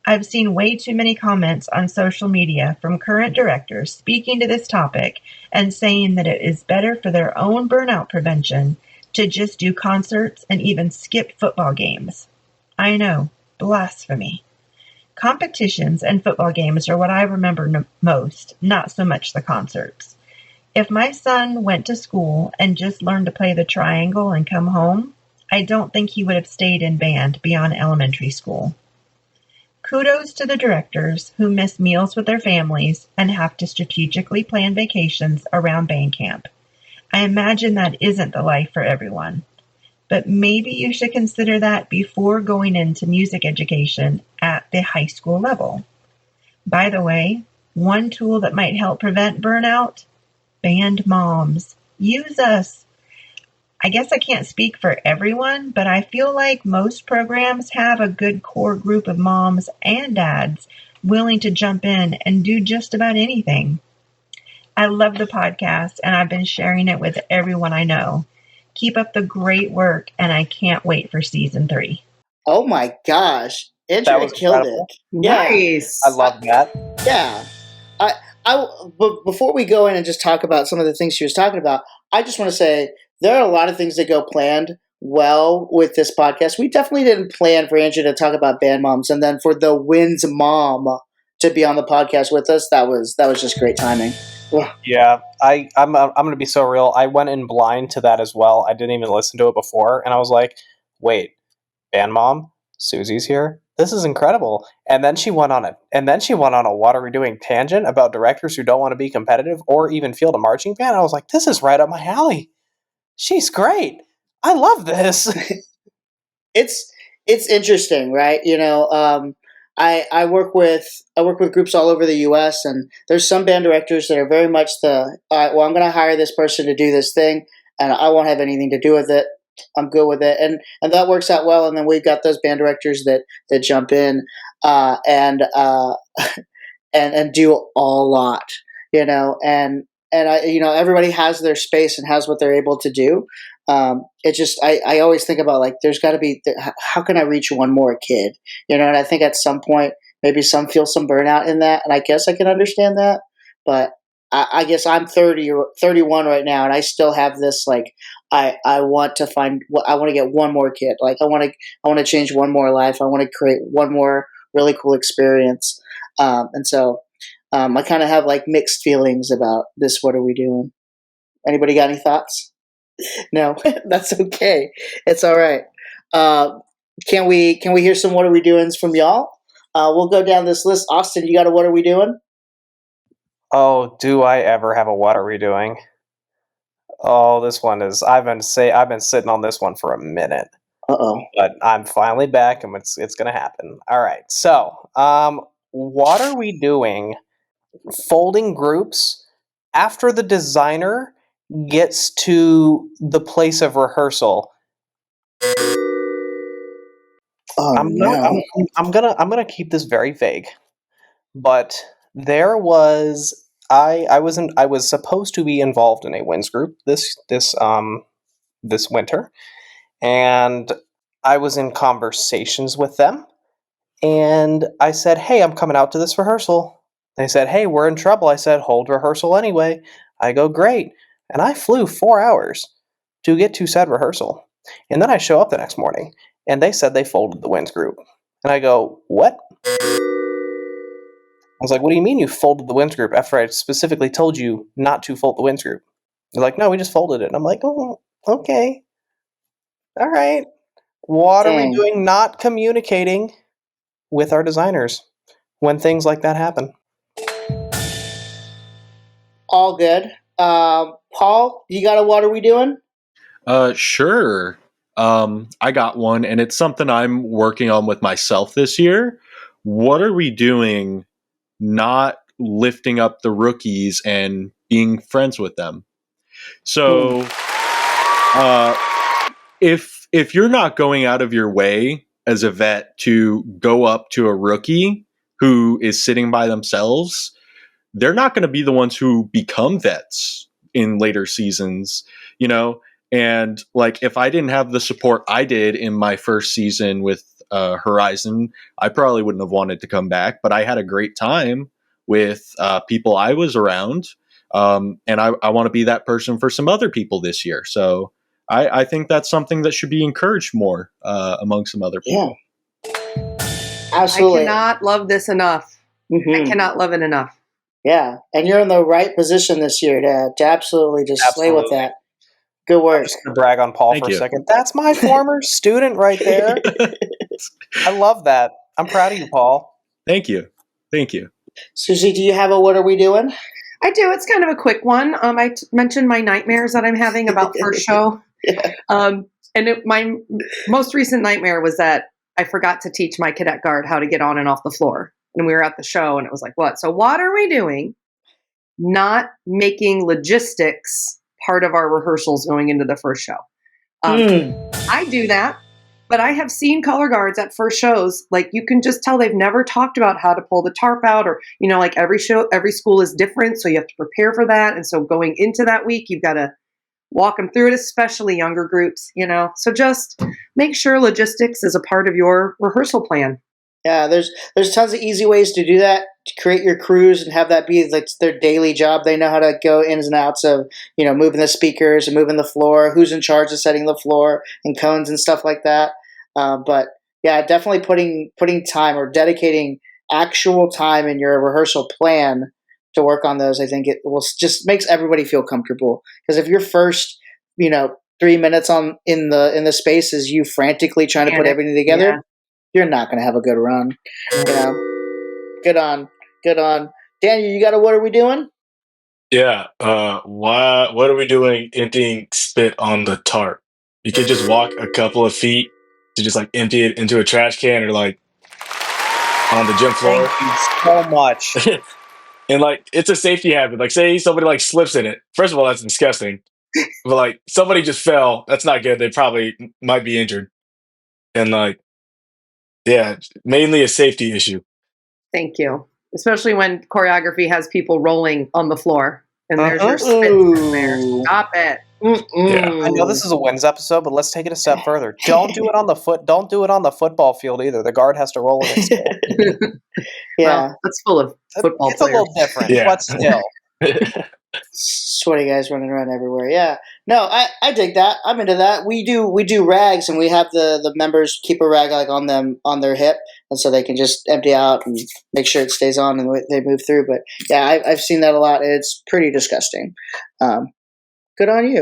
N: I've seen way too many comments on social media from current directors speaking to this topic and saying that it is better for their own burnout prevention to just do concerts and even skip football games. I know, blasphemy. Competitions and football games are what I remember most, not so much the concerts. If my son went to school and just learned to play the triangle and come home, I don't think he would have stayed in band beyond elementary school. Kudos to the directors who miss meals with their families and have to strategically plan vacations around band camp. I imagine that isn't the life for everyone. But maybe you should consider that before going into music education at the high school level. By the way, one tool that might help prevent burnout? Band moms. Use us. I guess I can't speak for everyone, but I feel like most programs have a good core group of moms and dads willing to jump in and do just about anything. I love the podcast, and I've been sharing it with everyone I know. Keep up the great work, and I can't wait for season 3.
A: Oh my gosh. Andrea killed it.
C: Nice.
B: I love that.
A: Yeah. But before we go in and just talk about some of the things she was talking about, I just want to say there are a lot of things that go planned well with this podcast. We definitely didn't plan for Andrea to talk about band moms, and then for the Winds mom to be on the podcast with us. That was just great timing.
B: Yeah, I'm going to be so real. I went in blind to that as well. I didn't even listen to it before, and I was like, "Wait, band mom, Susie's here. This is incredible." And then she went on it. And then she went on a what are we doing tangent about directors who don't want to be competitive or even field a marching band. I was like, "This is right up my alley. She's great. I love this."
A: It's interesting, right? I work with groups all over the U.S. and there's some band directors that are very much well, I'm going to hire this person to do this thing, and I won't have anything to do with it. I'm good with it, and that works out well. And then we've got those band directors that jump in and and do a lot, and everybody has their space and has what they're able to do. It just I always think about, like, there's got to be how can I reach one more kid, and I think at some point maybe some feel some burnout in that, and I guess I can understand that, but I guess I'm 30 or 31 right now, and I still have this, like, I want to I want to get one more kid, like I want to change one more life, I want to create one more really cool experience, and so I kind of have like mixed feelings about this. What are we doing? Anybody got any thoughts? No, that's okay. It's all right. Can we hear some what are we doings from y'all? We'll go down this list. Austin, you got a what are we doing?
B: Oh, do I ever have a what are we doing? Oh, this one is I've been sitting on this one for a minute.
A: Uh-oh.
B: But I'm finally back and it's gonna happen. All right. So, what are we doing folding groups after the designer gets to the place of rehearsal?
A: Oh,
B: I'm gonna keep this very vague, but there was I was supposed to be involved in a winds group this winter, and I was in conversations with them, and I said, "Hey, I'm coming out to this rehearsal." They said, "Hey, we're in trouble." I said, "Hold rehearsal anyway." I go, "Great." And I flew 4 hours to get to said rehearsal. And then I show up the next morning, and they said they folded the winds group. And I go, "What?" I was like, "What do you mean you folded the winds group after I specifically told you not to fold the winds group?" They're like, "No, we just folded it." And I'm like, "Oh, okay. All right. What are we doing not communicating with our designers when things like that happen?"
A: All good. Paul, you got a what are we doing?
F: Sure. I got one, and it's something I'm working on with myself this year. What are we doing not lifting up the rookies and being friends with them? So, if you're not going out of your way as a vet to go up to a rookie who is sitting by themselves, they're not going to be the ones who become vets in later seasons, And like, if I didn't have the support I did in my first season with Horizon, I probably wouldn't have wanted to come back. But I had a great time with people I was around, and I want to be that person for some other people this year. So I think that's something that should be encouraged more among some other people.
A: Yeah. Absolutely.
C: I cannot love this enough. I cannot love it enough.
A: Yeah, and you're in the right position this year to absolutely just slay with that. Good work.
B: I'm just going to brag on Paul for a second. That's my former student right there. I love that. I'm proud of you, Paul.
F: Thank you.
A: Susie, do you have a what are we doing?
C: I do. It's kind of a quick one. I mentioned my nightmares that I'm having about first show.
A: Yeah.
C: My most recent nightmare was that I forgot to teach my cadet guard how to get on and off the floor. And we were at the show, and it was like, what? So what are we doing? Not making logistics part of our rehearsals going into the first show. I do that, but I have seen color guards at first shows. Like, you can just tell they've never talked about how to pull the tarp out, or, like every school is different. So you have to prepare for that. And so going into that week, you've got to walk them through it, especially younger groups, So just make sure logistics is a part of your rehearsal plan.
A: Yeah, there's tons of easy ways to do that, to create your crews and have that be like their daily job. They know how to go ins and outs of, moving the speakers and moving the floor, who's in charge of setting the floor and cones and stuff like that. But yeah, definitely putting time or dedicating actual time in your rehearsal plan to work on those. I think it will just makes everybody feel comfortable, because if your first 3 minutes in the space is you frantically trying to put everything together, you're not going to have a good run. Good on Daniel. You got a what are we doing?
G: Yeah. What are we doing emptying spit on the tarp? You could just walk a couple of feet to just like empty it into a trash can or like on the gym floor.
B: Thank you so much.
G: And like it's a safety hazard. Like say somebody like slips in it. First of all, that's disgusting. But like somebody just fell. That's not good. They probably might be injured. And like, yeah, mainly a safety issue.
C: Thank you. Especially when choreography has people rolling on the floor and there's your spit there. Stop it.
G: Yeah.
B: I know this is a Winds episode, but let's take it a step further. Don't do it on the Don't do it on the football field either. The guard has to roll in it.
A: Yeah,
C: that's full of football
B: It's
C: players.
B: a little different,
G: Yeah.
B: but still.
A: Sweaty guys running around everywhere. Yeah, no, I dig that. I'm into that. We do rags, and we have the members keep a rag like on their hip, and so they can just empty out and make sure it stays on and they move through. But yeah, I've seen that a lot. It's pretty disgusting. Good on you.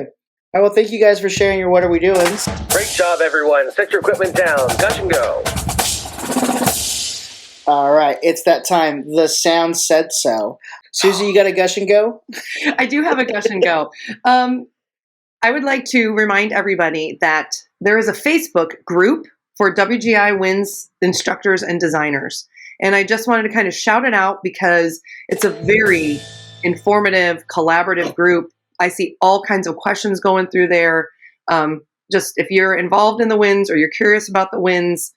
A: All right, well, thank you guys for sharing your what are we doing.
M: Great job, everyone. Set your equipment down. Gush and go.
A: All right, it's that time. The sound said so. Susie, you got a gush and go?
C: I do have a gush and go. I would like to remind everybody that there is a Facebook group for WGI Winds instructors and designers. And I just wanted to kind of shout it out because it's a very informative, collaborative group. I see all kinds of questions going through there. Just if you're involved in the Winds or you're curious about the Winds,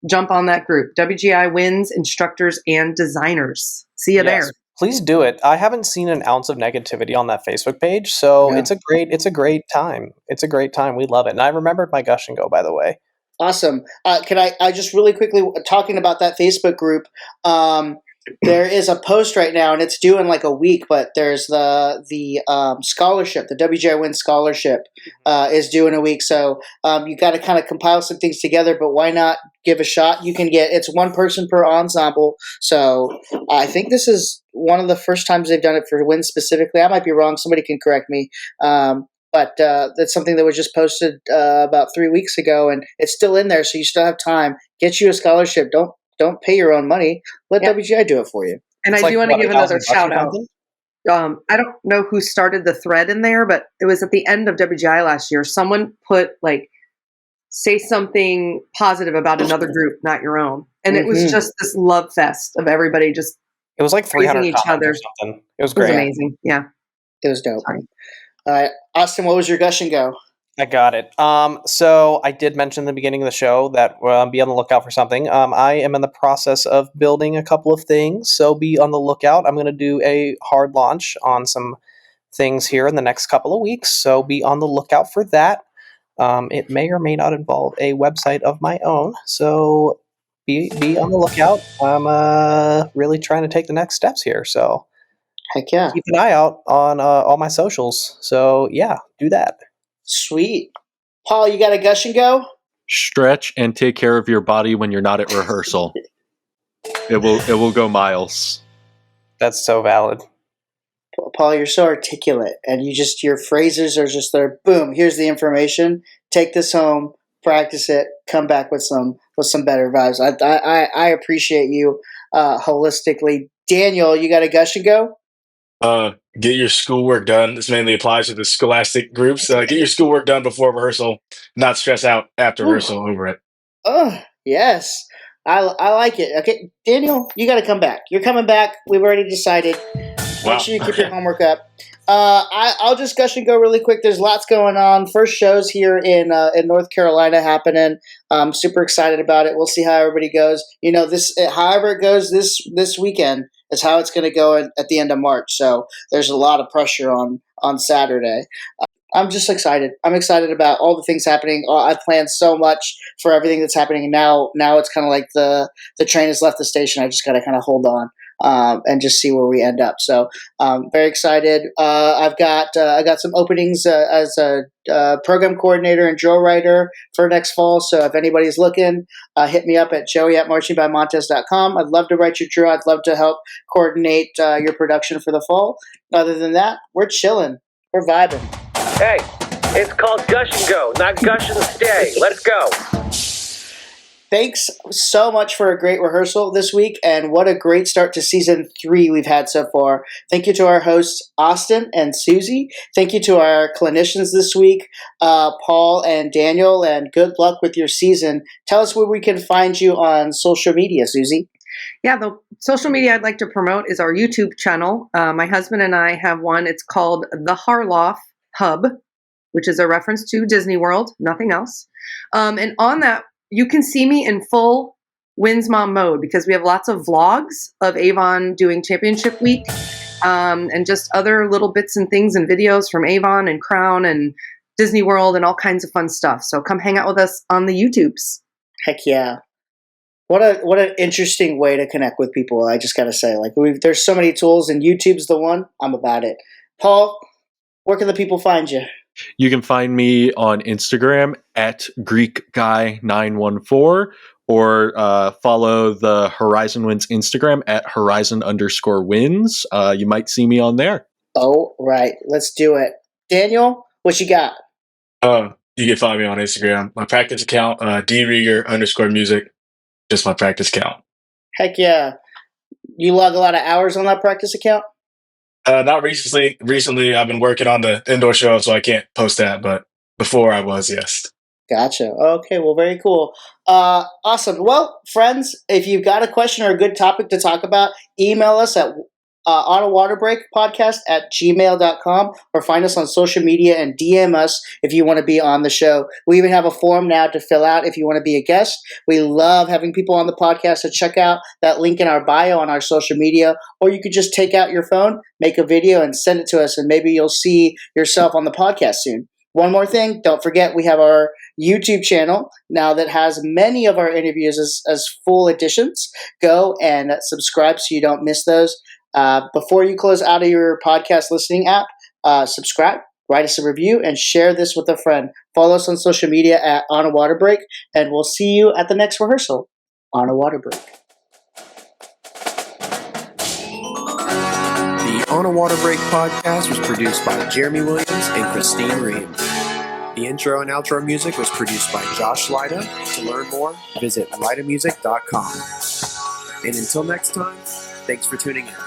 C: jump on that group. WGI Winds instructors and designers. See you there.
B: Please do it. I haven't seen an ounce of negativity on that Facebook page, so it's a great time. It's a great time. We love it. And I remembered my gush and go, by the way.
A: Awesome. Can I just really quickly, talking about that Facebook group, there is a post right now, and it's due in like a week, but there's the scholarship, the WGI Winds scholarship is due in a week. So you got to kind of compile some things together, but why not give a shot? You can it's one person per ensemble. So I think this is one of the first times they've done it for Winds specifically. I might be wrong. Somebody can correct me. But that's something that was just posted about 3 weeks ago, and it's still in there, so you still have time. Get you a scholarship. Don't pay your own money. Let WGI do it for you.
C: And I do want to give another shout out. I don't know who started the thread in there, but it was at the end of WGI last year. Someone put say something positive about another group, not your own. And it was just this love fest of everybody just
B: it was like 300
C: praising each other.
B: Or something. It was great.
C: It was amazing. Yeah.
A: It was dope. All right. Austin, what was your gush and go?
B: I got it. So I did mention in the beginning of the show that be on the lookout for something. I am in the process of building a couple of things, so be on the lookout. I'm going to do a hard launch on some things here in the next couple of weeks, so be on the lookout for that. It may or may not involve a website of my own, so be on the lookout. I'm really trying to take the next steps here, so
A: heck yeah,
B: keep an eye out on all my socials. So yeah, do that.
A: Sweet. Paul, you got a gush and go?
F: Stretch and take care of your body when you're not at rehearsal. It will go miles.
B: That's so valid.
A: Paul, you're so articulate, and your phrases are just there. Boom, here's the information. Take this home, practice it, come back with some better vibes. I appreciate you holistically. Daniel, you got a gush and go?
G: Get your schoolwork done. This mainly applies to the scholastic groups. Get your schoolwork done before rehearsal, not stress out after rehearsal over it.
A: Oh, yes. I like it. Okay, Daniel, you got to come back. You're coming back. We've already decided. Make sure you keep your homework up. I'll just gush and go really quick. There's lots going on. First shows here in North Carolina happening. I'm super excited about it. We'll see how everybody goes. However it goes this weekend is how it's going to go at the end of March. So there's a lot of pressure on Saturday. I'm just excited. I'm excited about all the things happening. I've planned so much for everything that's happening now. Now it's kind of like the train has left the station. I just got to kind of hold on. and just see where we end up. So very excited. I got some openings as a program coordinator and drill writer for next fall. So if anybody's looking, hit me up at joey@marchingbymontes.com. I'd love to write your drill. I'd love to help coordinate your production for the fall. Other than that, we're chilling. We're vibing.
M: Hey, it's called Gush and Go, not Gush and Stay. Let's go.
A: Thanks so much for a great rehearsal this week, and what a great start to season 3 we've had so far. Thank you to our hosts, Austin and Susie. Thank you to our clinicians this week, Paul and Daniel, and good luck with your season. Tell us where we can find you on social media, Susie.
C: Yeah, the social media I'd like to promote is our YouTube channel. My husband and I have one. It's called The Harloff Hub, which is a reference to Disney World, nothing else. And on that, you can see me in full Winds Mom mode because we have lots of vlogs of Avon doing championship week and just other little bits and things and videos from Avon and Crown and Disney World and all kinds of fun stuff. So come hang out with us on the YouTubes.
A: Heck yeah. What an interesting way to connect with people. I just got to say, like, there's so many tools and YouTube's the one. I'm about it. Paul, where can the people find you?
F: You can find me on Instagram at GreekGuy914 or follow the Horizon Winds Instagram at Horizon_Winds. You might see me on there.
A: Oh, right. Let's do it. Daniel, what you got?
G: You can find me on Instagram. My practice account, DRieger_music. Just my practice account.
A: Heck yeah. You log a lot of hours on that practice account?
G: Not recently. Recently, I've been working on the indoor show, so I can't post that. But before I was, yes.
A: Gotcha. Okay, well, very cool. Awesome. Well, friends, if you've got a question or a good topic to talk about, email us at onwaterbreakpodcast@gmail.com or find us on social media and DM us if you want to be on the show. We even have a form now to fill out if you want to be a guest. We love having people on the podcast, so check out that link in our bio on our social media, or you could just take out your phone, make a video, and send it to us, and maybe you'll see yourself on the podcast soon. One more thing, don't forget we have our YouTube channel now that has many of our interviews as full editions. Go and subscribe so you don't miss those. Before you close out of your podcast listening app, subscribe, write us a review, and share this with a friend. Follow us on social media at On a Water Break, and we'll see you at the next rehearsal. On a Water Break.
O: The On a Water Break podcast was produced by Jeremy Williams and Christine Reeves. The intro and outro music was produced by Josh Lyda. To learn more, visit lydamusic.com. And until next time, thanks for tuning in.